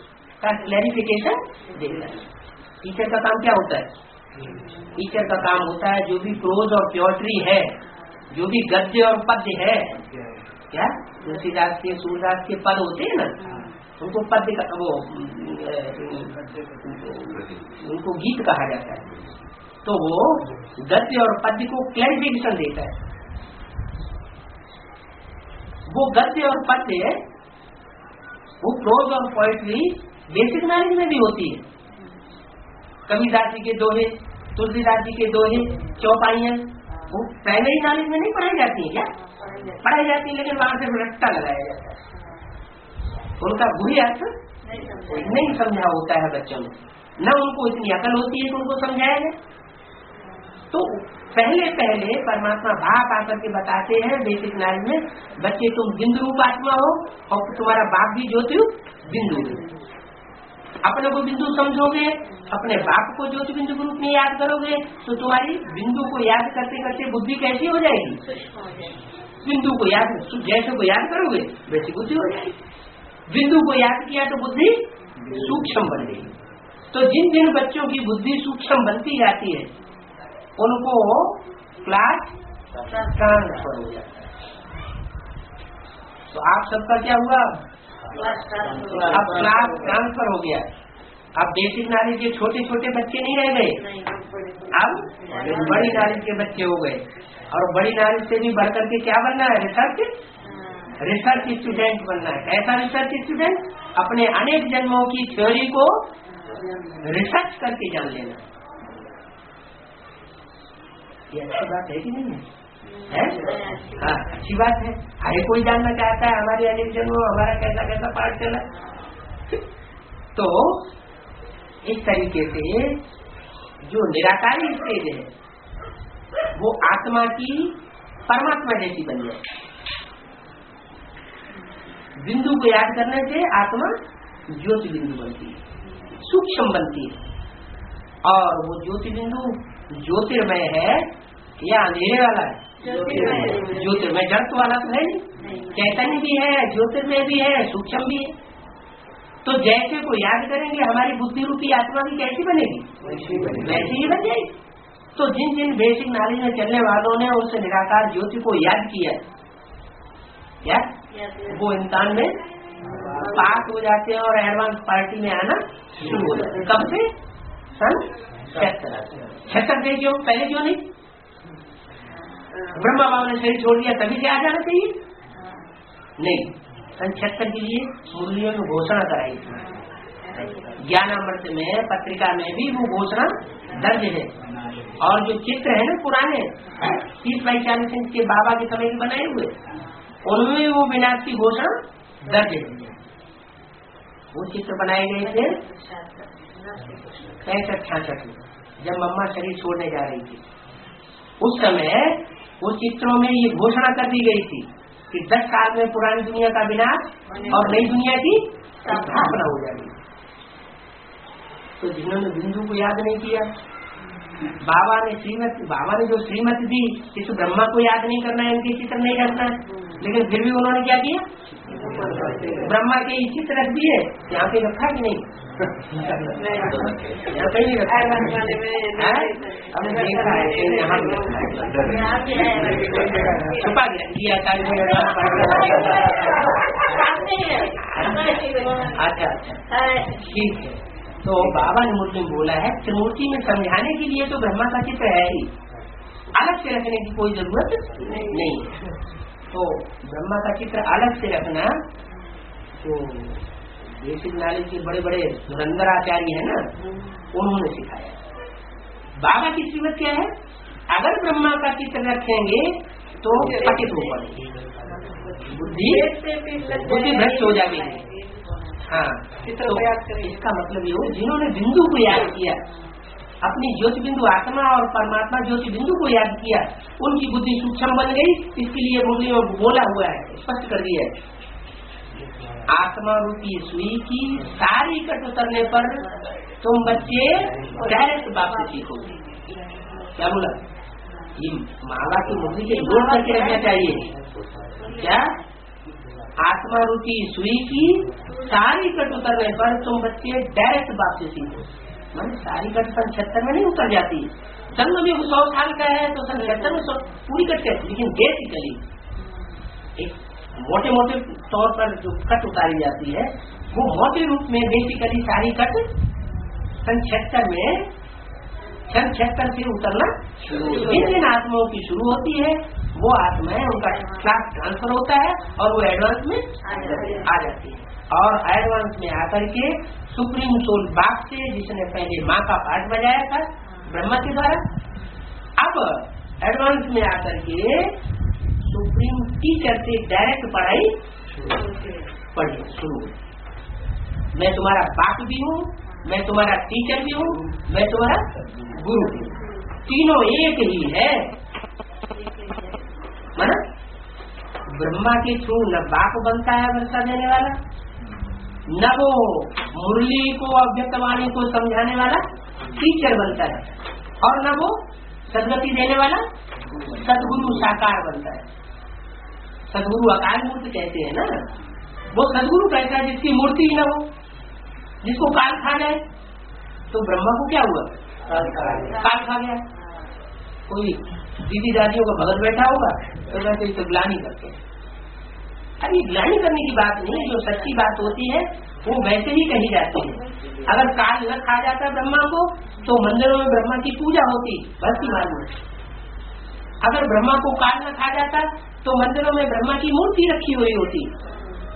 का क्लैरिफिकेशन देता है। टीचर का काम क्या होता है? टीचर का काम होता है जो भी प्रोज और पोएट्री है, जो भी गद्य और पद्य है, क्या तुलसीदास के सूरदास के पद होते हैं ना, उनको पद्य का वो उनको गीत कहा जाता है। तो वो गद्य और पद्य को क्लैरिफिकेशन देता है। वो गद्य और पद्य, वो प्रोज और पोएट्री बेसिक नॉलेज में भी होती है। कबीरदास जी के दोहे, तुलसीदास जी के दोहे, चौपाइयां, वो प्राइमरी नॉलेज में नहीं पढ़ाई जाती है क्या? पढ़ाई जाती है, लेकिन वहां से रट्टा लगाया जाता है। उनका बुरी अर्थ नहीं समझा होता है बच्चों में, न उनको इतनी अकल होती है कि उनको समझाया जाए। तो पहले पहले परमात्मा बाप आकर के बताते हैं बेसिक नॉलेज में, बच्चे तुम बिंदु रूप आत्मा हो और तुम्हारा बाप भी ज्योति बिंदु। अपने को बिंदु समझोगे, अपने बाप को ज्योति बिंदु के रूप में याद करोगे, तो तुम्हारी बिंदु को याद करते करते बुद्धि कैसी हो जाएगी? बिंदु को याद जैसे को याद करोगे वैसी बुद्धि हो जाएगी। बिंदु को याद किया तो बुद्धि सूक्ष्म बन गई। तो जिन जिन बच्चों की बुद्धि सूक्ष्म बनती जाती है उनको क्लास ट्रांसफर हो जाता है। तो आप सबका क्या हुआ? अब क्लास ट्रांसफर हो गया। अब बेसिक नॉलेज के छोटे छोटे बच्चे नहीं रह गए, अब बड़ी नॉलेज के बच्चे हो गए। और बड़ी नॉलेज से भी बढ़कर के क्या बनना है? रिसर्च स्टूडेंट बनना है। कैसा रिसर्च स्टूडेंट? अपने अनेक जन्मों की थ्योरी को रिसर्च करके जान लेना। ये अच्छी बात है कि नहीं है? हाँ, अच्छी बात है। हर कोई जानना चाहता है हमारे अनेक जन्मों हमारा कैसा कैसा पाठ चला। तो इस तरीके से जो निराकारी स्टेज है वो आत्मा की परमात्मा जैसी बन जाए। बिंदु को याद करने से आत्मा ज्योति बिंदु बनती है, सूक्ष्म बनती है। और वो ज्योति बिंदु ज्योतिर्मय है या अंधेरे वाला है? ज्योतिर्मय। जड़ वाला तो है नहीं, चैतन्य भी है, ज्योतिर्मय भी है, सूक्ष्म भी है। तो जैसे को याद करेंगे हमारी बुद्धि रूपी आत्मा भी कैसी बनेगी? वैसी ही बन जाएगी। तो जिन जिन बेसिक नॉलेज में चलने वालों ने उस निराकार ज्योति को याद किया, क्या वो इंसान में पास हो जाते हैं और एडवांस पार्टी में आना शुरू हो जाते हैं। कब से? सन 76 से। क्यों? पहले क्यों नहीं? ब्रह्मा बाबा ने शरीर छोड़ दिया तभी से आ जाना चाहिए? नहीं, सन 76 के लिए मुरलियों में घोषणा कराई थी। ज्ञानामृत में पत्रिका में भी वो घोषणा दर्ज है। और जो चित्र है ना पुराने 30 बाई 40 इंच के बाबा के समय के बनाए हुए, उनमें वो विनाश की घोषणा दर्ज है। वो चित्र बनाए गए थे 65-66 में, जब मम्मा शरीर छोड़ने जा रही थी। उस समय वो चित्रों में ये घोषणा कर दी गई थी कि 10 साल में पुरानी दुनिया का विनाश और नई दुनिया की स्थापना हो जाएगी। तो जिन्होंने बिंदु को याद नहीं किया, बाबा ने जो श्रीमत दी, इस ब्रह्मा को याद नहीं करना है, इनके चित्र नहीं करना है, लेकिन फिर भी उन्होंने क्या किया? ब्रह्मा के चित्र रख दिए, यहाँ पे रखा कि नहीं? यहाँ कहीं नहीं रखा हमने देखा है, यहाँ छुपा गया। अच्छा अच्छा ठीक है। तो बाबा ने मुझे बोला है त्रिमूर्ति में समझाने के लिए तो ब्रह्मा का चित्र है ही, अलग से रखने की कोई जरूरत नहीं है। तो ब्रह्मा का चित्र अलग से रखना तो बेसिक नॉलेज के बड़े बड़े धुरंधर आचार्य है ना, उन्होंने सिखाया। बाबा की सीमत क्या है, अगर ब्रह्मा का चित्र रखेंगे तो पतित हो पड़ेगी, बुद्धि भ्रष्ट हो जाएगी। हाँ, तो इसका मतलब ये हो जिन्होंने बिंदु को याद किया, अपनी ज्योति बिंदु आत्मा और परमात्मा ज्योति बिंदु को याद किया, उनकी बुद्धि सूक्ष्म बन गई। इसके लिए मुरलियों को बोला हुआ है, स्पष्ट कर दिया है, आत्मा रूपी सुई की सारी कट उतरने पर तुम बच्चे डायरेक्ट बाप से सीखोगे। क्या बोला, ये माला की मुरली के जोड़ करके रखना चाहिए। क्या, आत्मा रूपी सुई की सारी कट उतरने पर तुम बच्चे डायरेक्ट बाप से सीखो। मैंने सारी कट सन 76 में नहीं उतर जाती, सन में 100 साल का है तो सन 76 में पूरी कट कहती, लेकिन बेसिकली एक मोटे मोटे तौर पर जो कट उतारी जाती है वो मोटे रूप में बेसिकली सारी कट सन 76 में, सन 76 से उतरना जिन आत्माओं की शुरू होती है वो आत्माएं उनका क्लास ट्रांसफर होता है और वो एडवांस में आ जाती है। और एडवांस में आकर के सुप्रीम सोल बाप से, जिसने पहले माँ का पाठ बजाया था ब्रह्मा के द्वारा, अब एडवांस में आकर के सुप्रीम टीचर से डायरेक्ट पढ़ाई पढ़ी शुरू। मैं तुम्हारा बाप भी हूँ, मैं तुम्हारा टीचर भी हूँ, मैं तुम्हारा गुरु भी हूँ, तीनों एक ही है। माना ब्रह्मा के थ्रू न बाप बनता है वर्षा देने वाला, न वो मुरली को अव्यक्तवाणी को समझाने वाला टीचर बनता है, और न वो सदगति देने वाला सदगुरु साकार बनता है। सदगुरु अकाल मूर्ति कहते हैं ना, वो सदगुरु कहता है जिसकी मूर्ति ही न हो, जिसको काल खा जाए। तो ब्रह्मा को क्या हुआ, काल खा गया। कोई दीदी दादियों का भगत बैठा होगा तो वैसे इसे ग्लानी करते हैं। अरे ग्लानी करने की बात नहीं है, जो सच्ची बात होती है वो वैसे ही कही जाती है। अगर काल न खा जाता ब्रह्मा को तो मंदिरों में ब्रह्मा की पूजा होती, भक्ति मालूम। अगर ब्रह्मा को काल न खा जाता तो मंदिरों में ब्रह्मा की मूर्ति रखी हुई होती,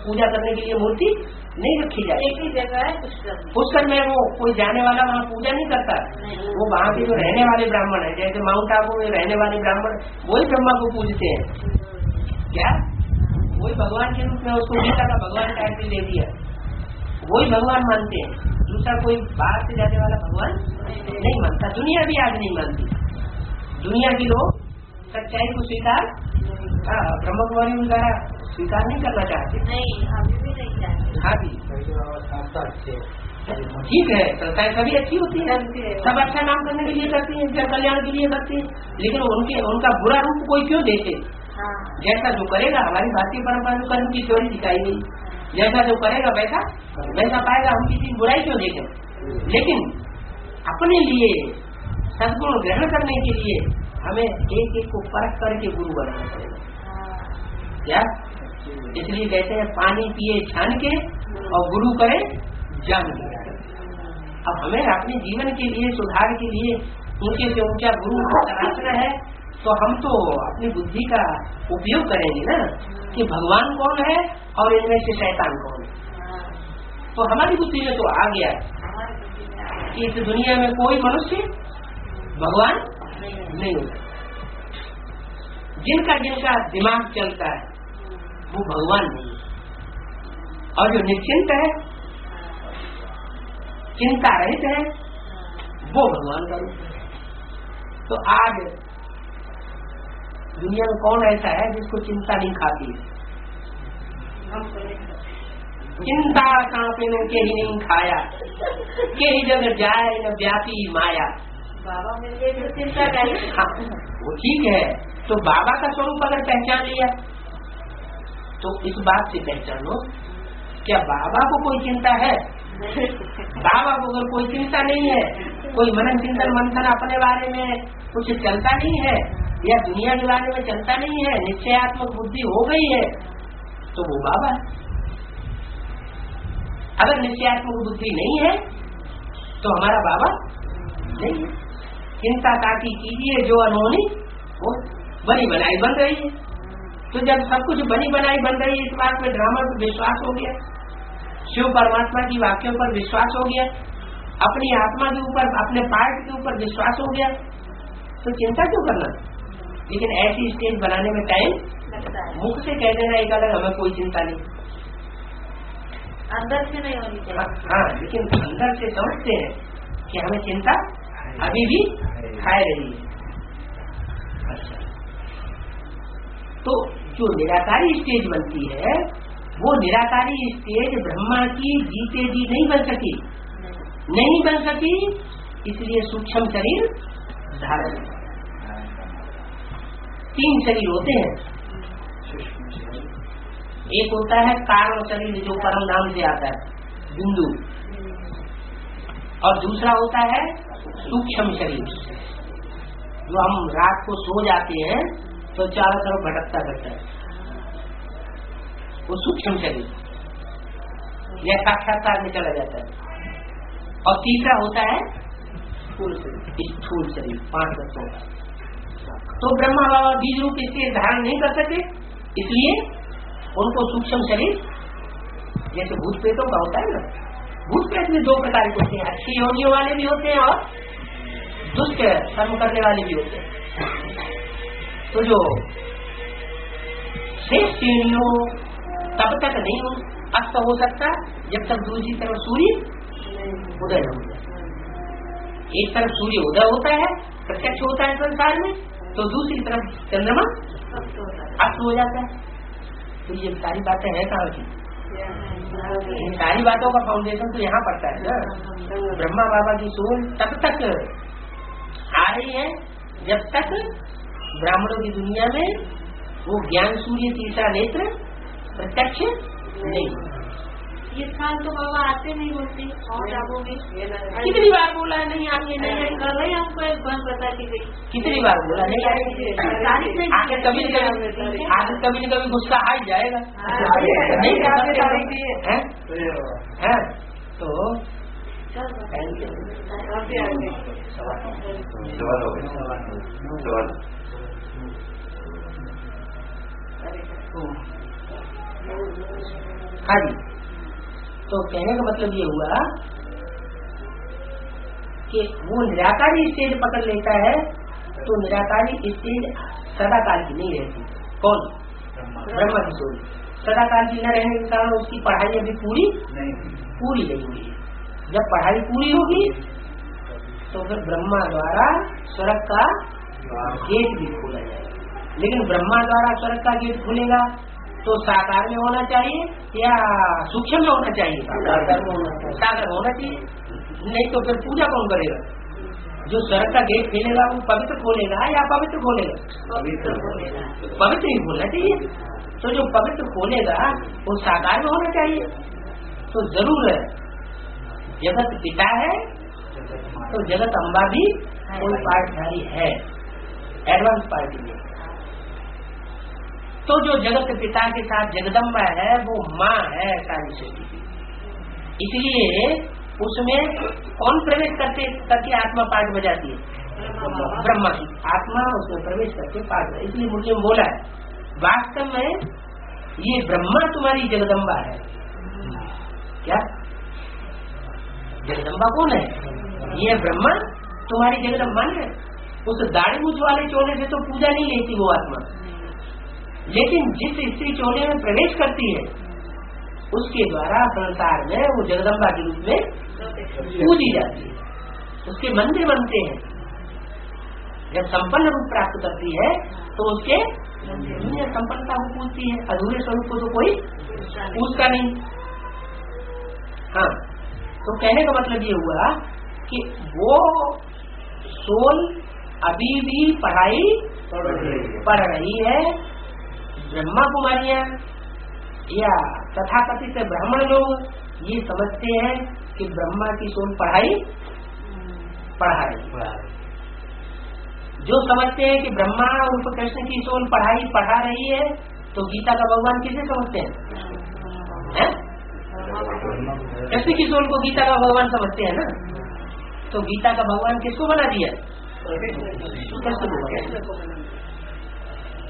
पूजा करने के लिए मूर्ति नहीं रखी जाती। एक ही जगह है पुष्कर में वो कोई जाने वाला वहाँ पूजा नहीं करता, वो वहाँ के जो रहने वाले ब्राह्मण है, जैसे माउंट आबू में रहने वाले ब्राह्मण वही ब्रह्मा को पूजते हैं। क्या, वही भगवान के रूप में उसको गीता का भगवान टाइटल दे दिया, वही भगवान मानते हैं। दूसरा कोई बाहर से जाने वाला भगवान नहीं मानता, दुनिया भी आज नहीं मानती। दुनिया के लोग सच्चाई को स्वीकार, ब्रह्म कुमारी द्वारा स्वीकार नहीं करना चाहते। नहीं, अभी भी नहीं चाहते। हाँ जी, ठीक है, संस्थाएं सभी अच्छी होती है, सब अच्छा काम करने के लिए करती है, जन कल्याण के लिए करती है, लेकिन उनका बुरा रूप कोई क्यों देखे। जैसा जो करेगा, हमारी भारतीय परंपरा में कर्म की थ्योरी दिखाई गई, जैसा जो करेगा वैसा पाएगा। हम किसी की बुराई क्यों देखें। लेकिन अपने लिए सद्गुण ग्रहण करने के लिए हमें एक एक को परख करके गुरु बनाना पड़ेगा। क्या, इसलिए कहते हैं पानी पिए छान के और गुरु करे जान के। अब हमें अपने जीवन के लिए, सुधार के लिए ऊंचे से ऊंचा गुरु तलाशना है, तो हम तो अपनी बुद्धि का उपयोग करेंगे ना कि भगवान कौन है और इनमें से शैतान कौन है। तो हमारी बुद्धि में तो आ गया कि इस दुनिया में कोई मनुष्य भगवान नहीं होता। जिनका दिमाग चलता है वो भगवान नहीं है, और जो निश्चिंत है, चिंता रहित है, वो भगवान का रूप है। तो आज दुनिया में कौन ऐसा है जिसको चिंता नहीं खाती है। चिंता कांपे में के ही नहीं खाया, के ही जगह जाए न व्यापी माया। बाबा मिल गए तो चिंता करी। हाँ, वो ठीक है। तो बाबा का स्वरूप अगर पहचान लिया तो इस बात से पहचानो, क्या बाबा को कोई चिंता है? बाबा को अगर कोई चिंता नहीं है, कोई मनन चिंतन मंथन अपने बारे में कुछ चलता नहीं है या दुनिया के बारे में चलता नहीं है, निश्चयात्मक बुद्धि हो गई है, तो वो बाबा है। अगर निश्चयात्मक बुद्धि नहीं है तो हमारा बाबा नहीं है। चिंता ताकि कीजिए जो अनहोनी वो बनी बनाई बन रही है। तो जब सब कुछ बनी बनाई बन रही है, इस बात में ब्राह्मण को विश्वास हो गया, शिव परमात्मा की वाक्यों पर विश्वास हो गया, अपनी आत्मा के ऊपर, अपने पार्ट के ऊपर विश्वास हो गया, तो चिंता क्यों करना। लेकिन ऐसी स्टेज बनाने में टाइम लगता है। मुख से कह देना एक अलग, हमें कोई चिंता नहीं, अंदर से नहीं होनी चाहिए। हाँ, लेकिन अंदर से समझते हैं कि हमें चिंता अभी भी खाए रही है। अच्छा, तो जो निराकारी स्टेज बनती है, वो निराकारी स्टेज ब्रह्मा की जीते जी नहीं बन सकी, नहीं बन सकी, इसलिए सूक्ष्म शरीर धारण। 3 शरीर होते हैं, एक होता है कारण शरीर जो परम धाम से आता है बिंदु, और दूसरा होता है सूक्ष्म शरीर जो हम रात को सो जाते हैं तो चारों तरफ भटकता रहता है, वो सूक्ष्म शरीर या साक्षात्कार में चला जाता है। और तीसरा होता है स्थूल शरीर 5 तत्वों का। तो ब्रह्मा बाबा बीज रूप इससे धारण नहीं कर सके, इसलिए उनको सूक्ष्म शरीर, जैसे भूत प्रेतों का होता है ना, भूत प्रेत में 2 प्रकार के होते हैं, अच्छी योनियों वाले भी होते हैं और दुष्ट कर्म करने वाले भी होते हैं। तो जो श्रेष्ठ योनियों तब तक नहीं अस्त हो सकता जब तक दूसरी तरफ सूर्य उदय न हो जाए। एक तरफ सूर्य उदय होता है, प्रत्यक्ष होता है संसार में, तो दूसरी तरफ चंद्रमा अस्त हो जाता है। तो ये सारी बातें हैं कहाँ की, इन सारी बातों का फाउंडेशन तो यहाँ पड़ता है ना। ब्रह्मा बाबा की सोच तब तक आ रही है जब तक ब्राह्मणों की दुनिया में वो ज्ञान सूर्य तीसरा नेत्र प्रत्यक्ष नहीं। ये स्थान तो बाबा आते नहीं बोलते और जाओगे, कितनी बार बोला है नहीं आएंगे, नहीं आएंगे, कर रहे हमको एक बंद बता दी गई, कितनी बार बोला नहीं आएंगे, आगे कभी न कभी गुस्सा आ ही जाएगा, नहीं है तो हाँ जी। तो कहने का मतलब ये हुआ कि वो निराकारी स्टेज पकड़ लेता है, तो निराकारी स्टेज सदाकाल की नहीं रहती। कौन? ब्रह्मा की सोच सदाकाल की न रहने के कारण उसकी पढ़ाई अभी पूरी नहीं हुई। जब पढ़ाई पूरी होगी तो फिर ब्रह्मा द्वारा स्वर्ग का गेट भी खोला जाएगा। लेकिन ब्रह्मा द्वारा स्वर्ग का गेट खुलेगा तो साकार में होना चाहिए या सूक्ष्म में होना चाहिए? साकार में होना चाहिए, नहीं तो फिर पूजा कौन करेगा? जो स्वर्ग का गेट खोलेगा वो पवित्र खोलेगा या अपवित्र खोलेगा? पवित्र ही खोलना चाहिए। तो जो पवित्र खोलेगा वो साकार में होना चाहिए। तो जरूर है जगत पिता है तो जगत अम्बा भी कोई पाठधारी है, एडवांस पार्टी में। तो जो जगत पिता के साथ जगदम्बा है वो माँ है सारी सृष्टि की। इसलिए उसमें कौन प्रवेश करके आत्मा पाठ बजाती है? ब्रह्मा की आत्मा उसमें प्रवेश करके पाठ बजाती। इसलिए मुझे बोला है वास्तव में ये ब्रह्मा तुम्हारी जगदम्बा है। क्या जगदम्बा कौन है? ये ब्रह्मा तुम्हारी जगदम्बा है। उस दाढ़ी मूछ वाले चोले से तो पूजा नहीं लेती वो आत्मा, लेकिन जिस स्त्री चोले में प्रवेश करती है उसके द्वारा संसार में वो जगदम्बा के रूप में पूजी जाती है। उसके मंदिर बनते हैं। जब संपन्न रूप प्राप्त करती है तो उसके संपन्नता को पूछती है, अधूरे स्वरूप को तो कोई पूछता नहीं। हाँ, तो कहने का मतलब ये हुआ कि वो सोल अभी भी पढ़ाई पढ़ रही है। ब्रह्मा कुमारियां या तथाकथित ब्राह्मण लोग ये समझते हैं कि ब्रह्मा की सोल पढ़ाई। जो समझते हैं कि ब्रह्मा उर्फ कृष्ण की सोल पढ़ा रही है, तो गीता का भगवान किसे समझते हैं? कृष्ण की सोल को गीता का भगवान समझते हैं ना। तो गीता का भगवान किसको बना दिया? कृष्ण को।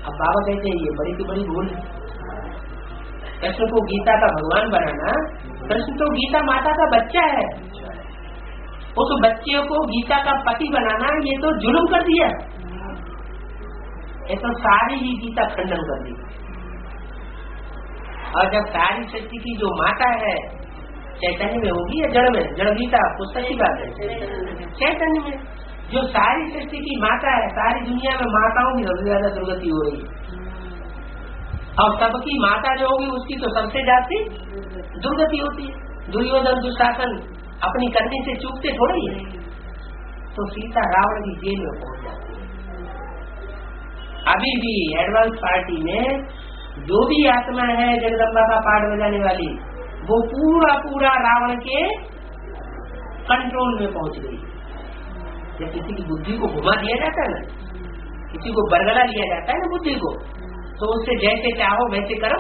अब बाबा कहते हैं ये बड़ी की बड़ी भूल है। कृष्ण को गीता का भगवान बनाना, कृष्ण तो गीता माता का बच्चा है, उस बच्चे को गीता का पति बनाना, ये तो जुल्म कर दिया। ये तो सारी ही गीता खंडन कर दी। और जब सारी सृष्टि की जो माता है चैतन्य में होगी या जड़ में? जड़ गीता पुस्तक की बात है। चैतन्य में जो सारी सृष्टि की माता है, सारी दुनिया में माताओं की सबसे ज्यादा दुर्गति हो रही है, और सबकी माता जो होगी उसकी तो सबसे ज्यादा दुर्गति होती है। दुर्योधन दुशासन अपनी करनी से चूकते थोड़ी है। तो सीता रावण की जेल में पहुंच जाती है। अभी भी एडवांस पार्टी में जो भी आत्मा है जगदम्बा का पाठ बजाने वाली, वो पूरा रावण के कंट्रोल में पहुंच गई। जब किसी की बुद्धि को घुमा दिया जाता है ना, किसी को बरगला लिया जाता है ना बुद्धि को, तो उससे जैसे चाहो वैसे करो,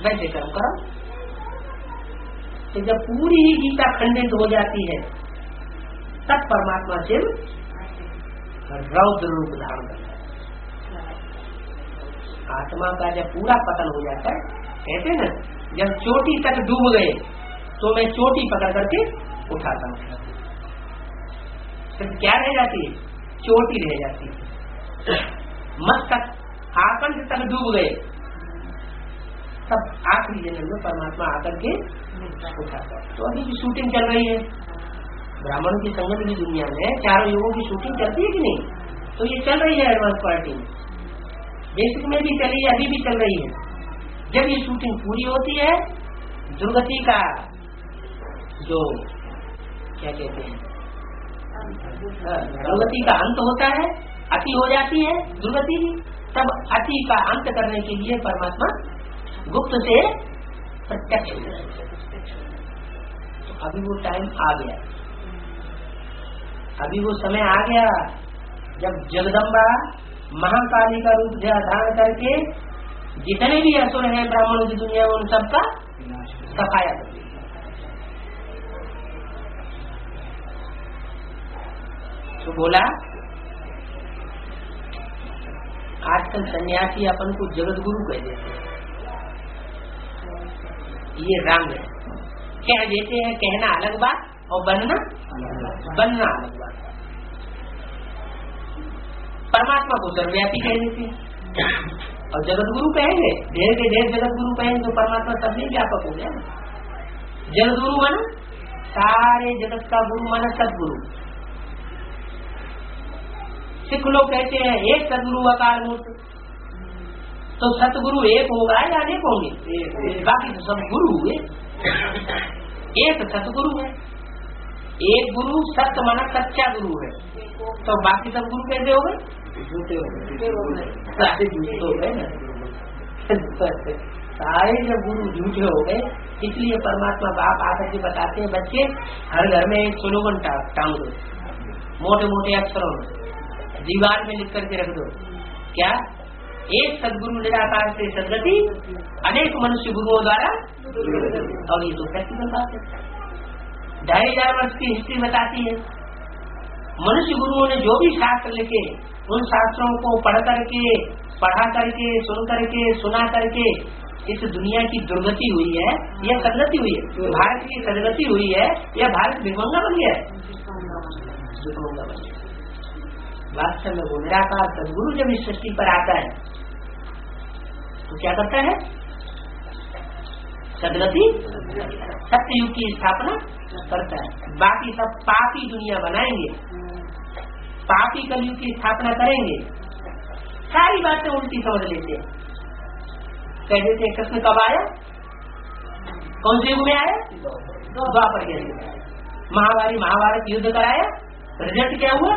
वैसे करो। तो जब पूरी ही गीता खंडित हो जाती है, तब परमात्मा शिव रौद्र रूप धारण करता है। आत्मा का जब पूरा पतन हो जाता है, कहते ना जब चोटी तक डूब गए तो मैं चोटी पकड़ करके उठाता हूँ। क्या रह जाती है? चोटी रह जाती है। मस्तक आकंठ तक डूब गए, तब आखिरी जन्म में परमात्मा आकर के उठाता है। तो अभी भी शूटिंग चल रही है ब्राह्मणों की संगत की दुनिया में, चारों युगों की शूटिंग चलती है कि नहीं? तो ये चल रही है एडवांस पार्टी में, बेसिक में भी चली है, अभी भी चल रही है। जब ये शूटिंग पूरी होती है, दुर्गति का जो क्या कहते हैं, दुर्गति का अंत होता है, अति हो जाती है दुर्गति, तब अति का अंत करने के लिए परमात्मा गुप्त से प्रत्यक्ष हो जाता है। तो अभी वो टाइम आ गया, अभी वो समय आ गया जब जगदम्बा महाकाली का रूप धारण करके जितने भी असुर हैं ब्राह्मणों की दुनिया में, उन सबका सफाया कर देगी। तो बोला आजकल सन्यासी अपन को जगत गुरु कह देते हैं, ये रंग है। कह देते हैं, कहना अलग बात और बनना अलग बात। परमात्मा को सर्वव्यापी कह देते हैं और जगत गुरु कहेंगे, ढेर के ढेर जगत गुरु कहेंगे तो परमात्मा सब में व्यापक हो गया। जगत गुरु माना सारे जगत का गुरु, माना सदगुरु। सिख लोग कहते हैं एक सदगुरु अकाल मूर्त, तो सतगुरु एक होगा या अनेक होंगे? बाकी तो सब गुरु हुए। एक सतगुरु है, एक गुरु सत्य माना सच्चा गुरु है, तो बाकी सब गुरु कैसे हो गए? झूठे हो गए, सारे झूठे हो गए ना। सारे जब गुरु झूठे हो गए, इसलिए परमात्मा बाप आकर के बताते हैं, बच्चे हर घर में एक स्लोगन टांग दो, मोटे मोटे अक्षरों में दीवार में लिख करके रख दो। क्या? एक सदगुरु निराकार से सदगति, अनेक मनुष्य गुरुओं द्वारा। और ये तो प्रैक्टिकल बात है, 2500 वर्ष की हिस्ट्री बताती है। मनुष्य गुरुओं ने जो भी शास्त्र लिखे, उन शास्त्रों को पढ़ा करके सुन करके सुना करके इस दुनिया की दुर्गति हुई है या सदगति हुई है? भारत की सदगति हुई है या भारत भिखमंगा बन गया है? भिखमंगा बन गया। वास्तव में वो निराकार सदगुरु जब इस सृष्टि पर आता है तो क्या करता है? सदगति, सत्ययुग की स्थापना करता है। बाकी सब पापी दुनिया बनाएंगे, पापी कलयुग की स्थापना करेंगे। सारी बातें उल्टी समझ लेते हैं, कह देते हैं कृष्ण कब आया, कौन से युग में आया? द्वापर के युग में आया। महाभारत युद्ध कराया, रिजल्ट क्या हुआ?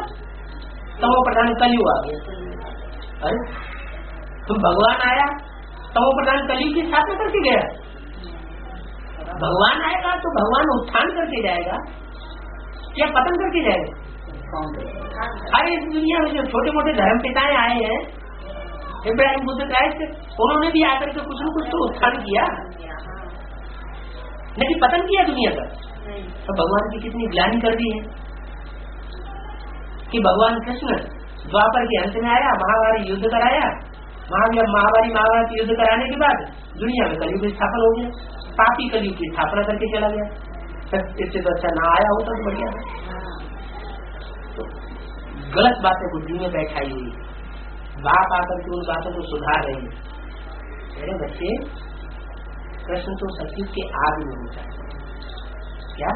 तमो प्रधान कलयुग आ गया। अरे तुम भगवान आया, तमो प्रधान कलयुग की स्थापना करके गया। भगवान आएगा तो भगवान उत्थान करके जाएगा या पतन करके जाएगा? अरे इस दुनिया में जो छोटे मोटे धर्म पिताएं आए हैं, इब्राहिम बुद्ध क्राइस्ट, उन्होंने भी आकर के कुछ न कुछ तो उत्थान किया, नहीं पतन किया दुनिया का। तो भगवान की कितनी ग्लानि कर दी है कि भगवान कृष्ण द्वापर के अंत में आया, महाभारत युद्ध कराया, महाभारत युद्ध कराने के बाद दुनिया में कलयुग स्थापन हो गया, पापी कलयुग की स्थापना करके चला गया। इससे तो अच्छा ना आया होता तो बढ़िया है। तो गलत बातें बुद्धि में बैठाई हुई, बाप आकर के उन बातों को सुधार रही है। मेरे बच्चे, कृष्ण तो सचिव के आदि में होता है। क्या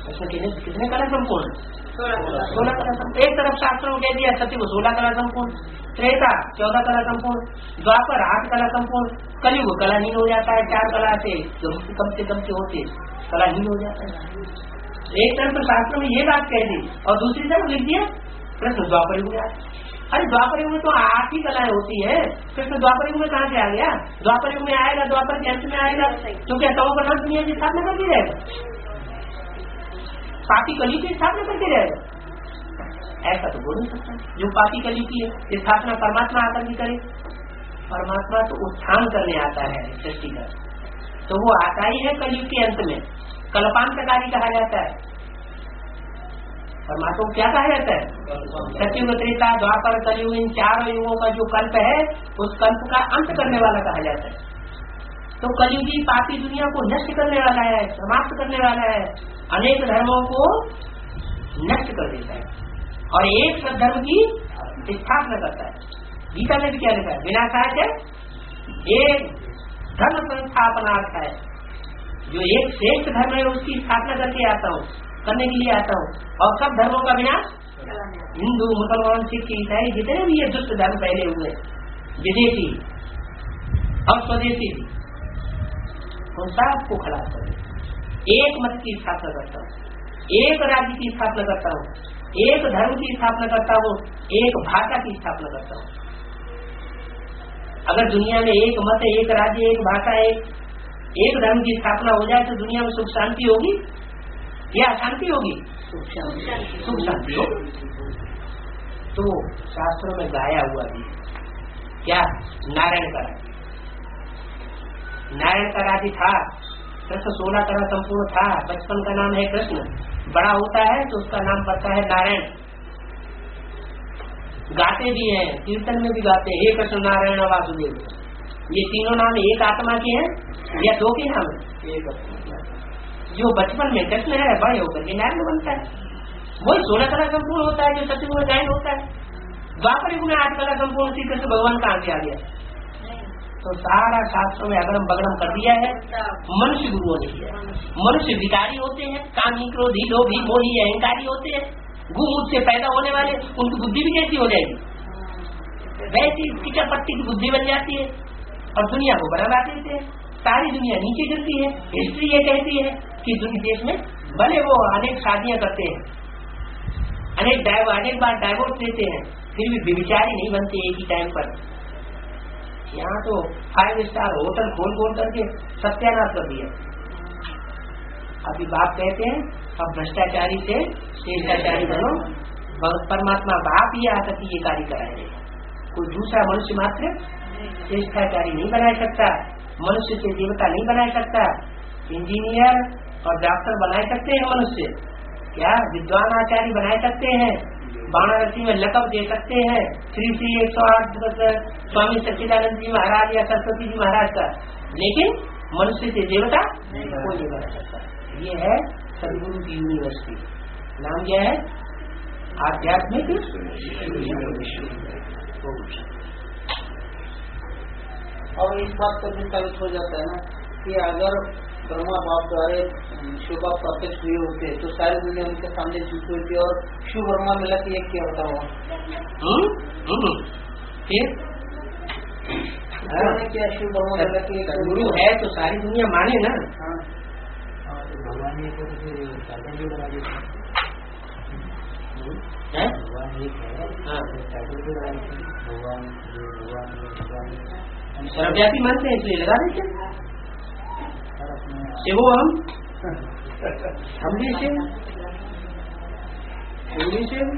कृष्ण कितने कला संपूर्ण? 16 कला संपूर्ण। एक तरफ शास्त्रों में कह दिया सचिव 16 कला संपूर्ण, त्रेता 14 कला संपूर्ण, द्वापर 8 कला संपूर्ण, कलयुग कलाहीन हो जाता है। 4 कला से कम से होते कलाहीन हो जाता है। एक तरफ शास्त्र में ये बात कह दी और दूसरी तरफ लिख दिया कृष्ण द्वापर युग में आया। अरे द्वापर युग में तो 8 ही कलाएं होती है, कृष्ण द्वापर युग में कहाँ से आ गया? द्वापर युग में आएगा, द्वापर के अंत में आएगा, क्योंकि तमो प्रधान दुनिया की स्थापना करके रहेगा, पापी कलयुग की स्थापना करके रहेगा। ऐसा तो बोल नहीं सकता। जो पापी कलयुग की स्थापना परमात्मा आकर के करे, परमात्मा तो उत्थान करने आता है सृष्टि का, तो वो आता ही है कलयुग के अंत में। कल्पांतकारी कहा जाता है परमात्मा को। क्या कहा जाता है? सतयुग, त्रेता, द्वापर, कलयुग, इन 4 युगों का जो कल्प है उस कल्प का अंत करने वाला कहा जाता है। तो कलयुगी पापी दुनिया को नष्ट करने वाला है, समाप्त करने वाला है, अनेक धर्मों को नष्ट कर देता है और एक सद्धर्म की स्थापना करता है। गीता में भी क्या लिखा है? विनाशाय है एक धर्म संस्थापनार्थ है। जो एक श्रेष्ठ धर्म है उसकी स्थापना करके आता हूँ, करने के लिए आता हूँ, और सब धर्मों का विनाश। हिंदू, मुसलमान, सिख, ईसाई जितने भी ये दुष्ट धर्म फैले हुए, विदेशी और स्वदेशी, उन सबको खलास कर एक मत की स्थापना करता हूँ, एक राज्य की स्थापना करता हूँ, एक धर्म की स्थापना करता हूँ, एक भाषा की स्थापना करता हूँ। अगर दुनिया में एक मत, एक राज्य, एक भाषा, एक धर्म की स्थापना हो जाए तो दुनिया में सुख शांति होगी या अशांति होगी? सुख शांति होगी। तो शास्त्रों में गाया हुआ भी क्या? नारायण का राज्य, नारायण का राज्य था। कृष्ण 16 कला संपूर्ण था, बचपन का नाम है कृष्ण, बड़ा होता है तो उसका नाम पड़ता है नारायण। गाते भी हैं, कीर्तन में भी गाते हैं, हे कृष्ण नारायण वासुदेव। ये तीनों नाम एक आत्मा के हैं या 2 के नाम है? जो बचपन में कृष्ण है, बड़े होकर के नारायण बनता है। वही 16 कला संपूर्ण होता है जो सतयुग में गायन होता है। द्वापर युग में 8 कला संपूर्ण श्री कृष्ण भगवान कहाँ से आ गया? तो सारा शास्त्रों में अगरम बगरम कर दिया है, मनुष्य गुरुओं ने किया। मनुष्य विकारी होते हैं, कामी, क्रोधी, लोभी, मोही, अहंकारी होते हैं। गुमुख से पैदा होने वाले, उनकी बुद्धि भी कैसी हो जाएगी? वैसी कीचड़ पट्टी की बुद्धि बन जाती है और दुनिया को बना देते हैं। सारी दुनिया नीचे गिरती है। हिस्ट्री ये कहती है कि दुनिया देश में भले वो अनेक शादियां करते हैं, अनेक बार डाइवोर्स देते हैं, फिर भी व्यभिचारी नहीं बनते एक ही टाइम पर। यहाँ तो 5 स्टार होटल खोल करके सत्यानाश कर दिया। अभी बाप कहते हैं अब भ्रष्टाचारी से श्रेष्ठाचारी बनो, परमात्मा बाप ही आकर के ये कार्य कराएंगे। कोई दूसरा मनुष्य मात्र श्रेष्ठाचारी नहीं बना सकता, मनुष्य से देवता नहीं बना सकता। इंजीनियर और डॉक्टर बना सकते हैं मनुष्य, क्या विद्वान आचार्य बना सकते हैं, वाराणसी में लकब दे सकते हैं श्री 108 स्वामी सच्चिदानंद जी महाराज या सरस्वती जी महाराज का, लेकिन मनुष्य से देवता कोई नहीं बना सकता। ये है सदगुरु की यूनिवर्सिटी, नाम क्या है? आध्यात्मिक और इस बात पर भी साबित हो जाता है ना कि अगर ब्रह्मा बाप द्वारा शिव बाप प्रत्यक्ष हुए होते तो सारी दुनिया उनके सामने झुकी होती और शिव ब्रह्मा मिला कि एक क्या होता हुआ क्या शिव ब्रह्मा मिला कि गुरु है तो सारी दुनिया माने ना। भगवान सर्वव्यापी मानते हैं इसलिए लगा देते। शिवो हम भी शिव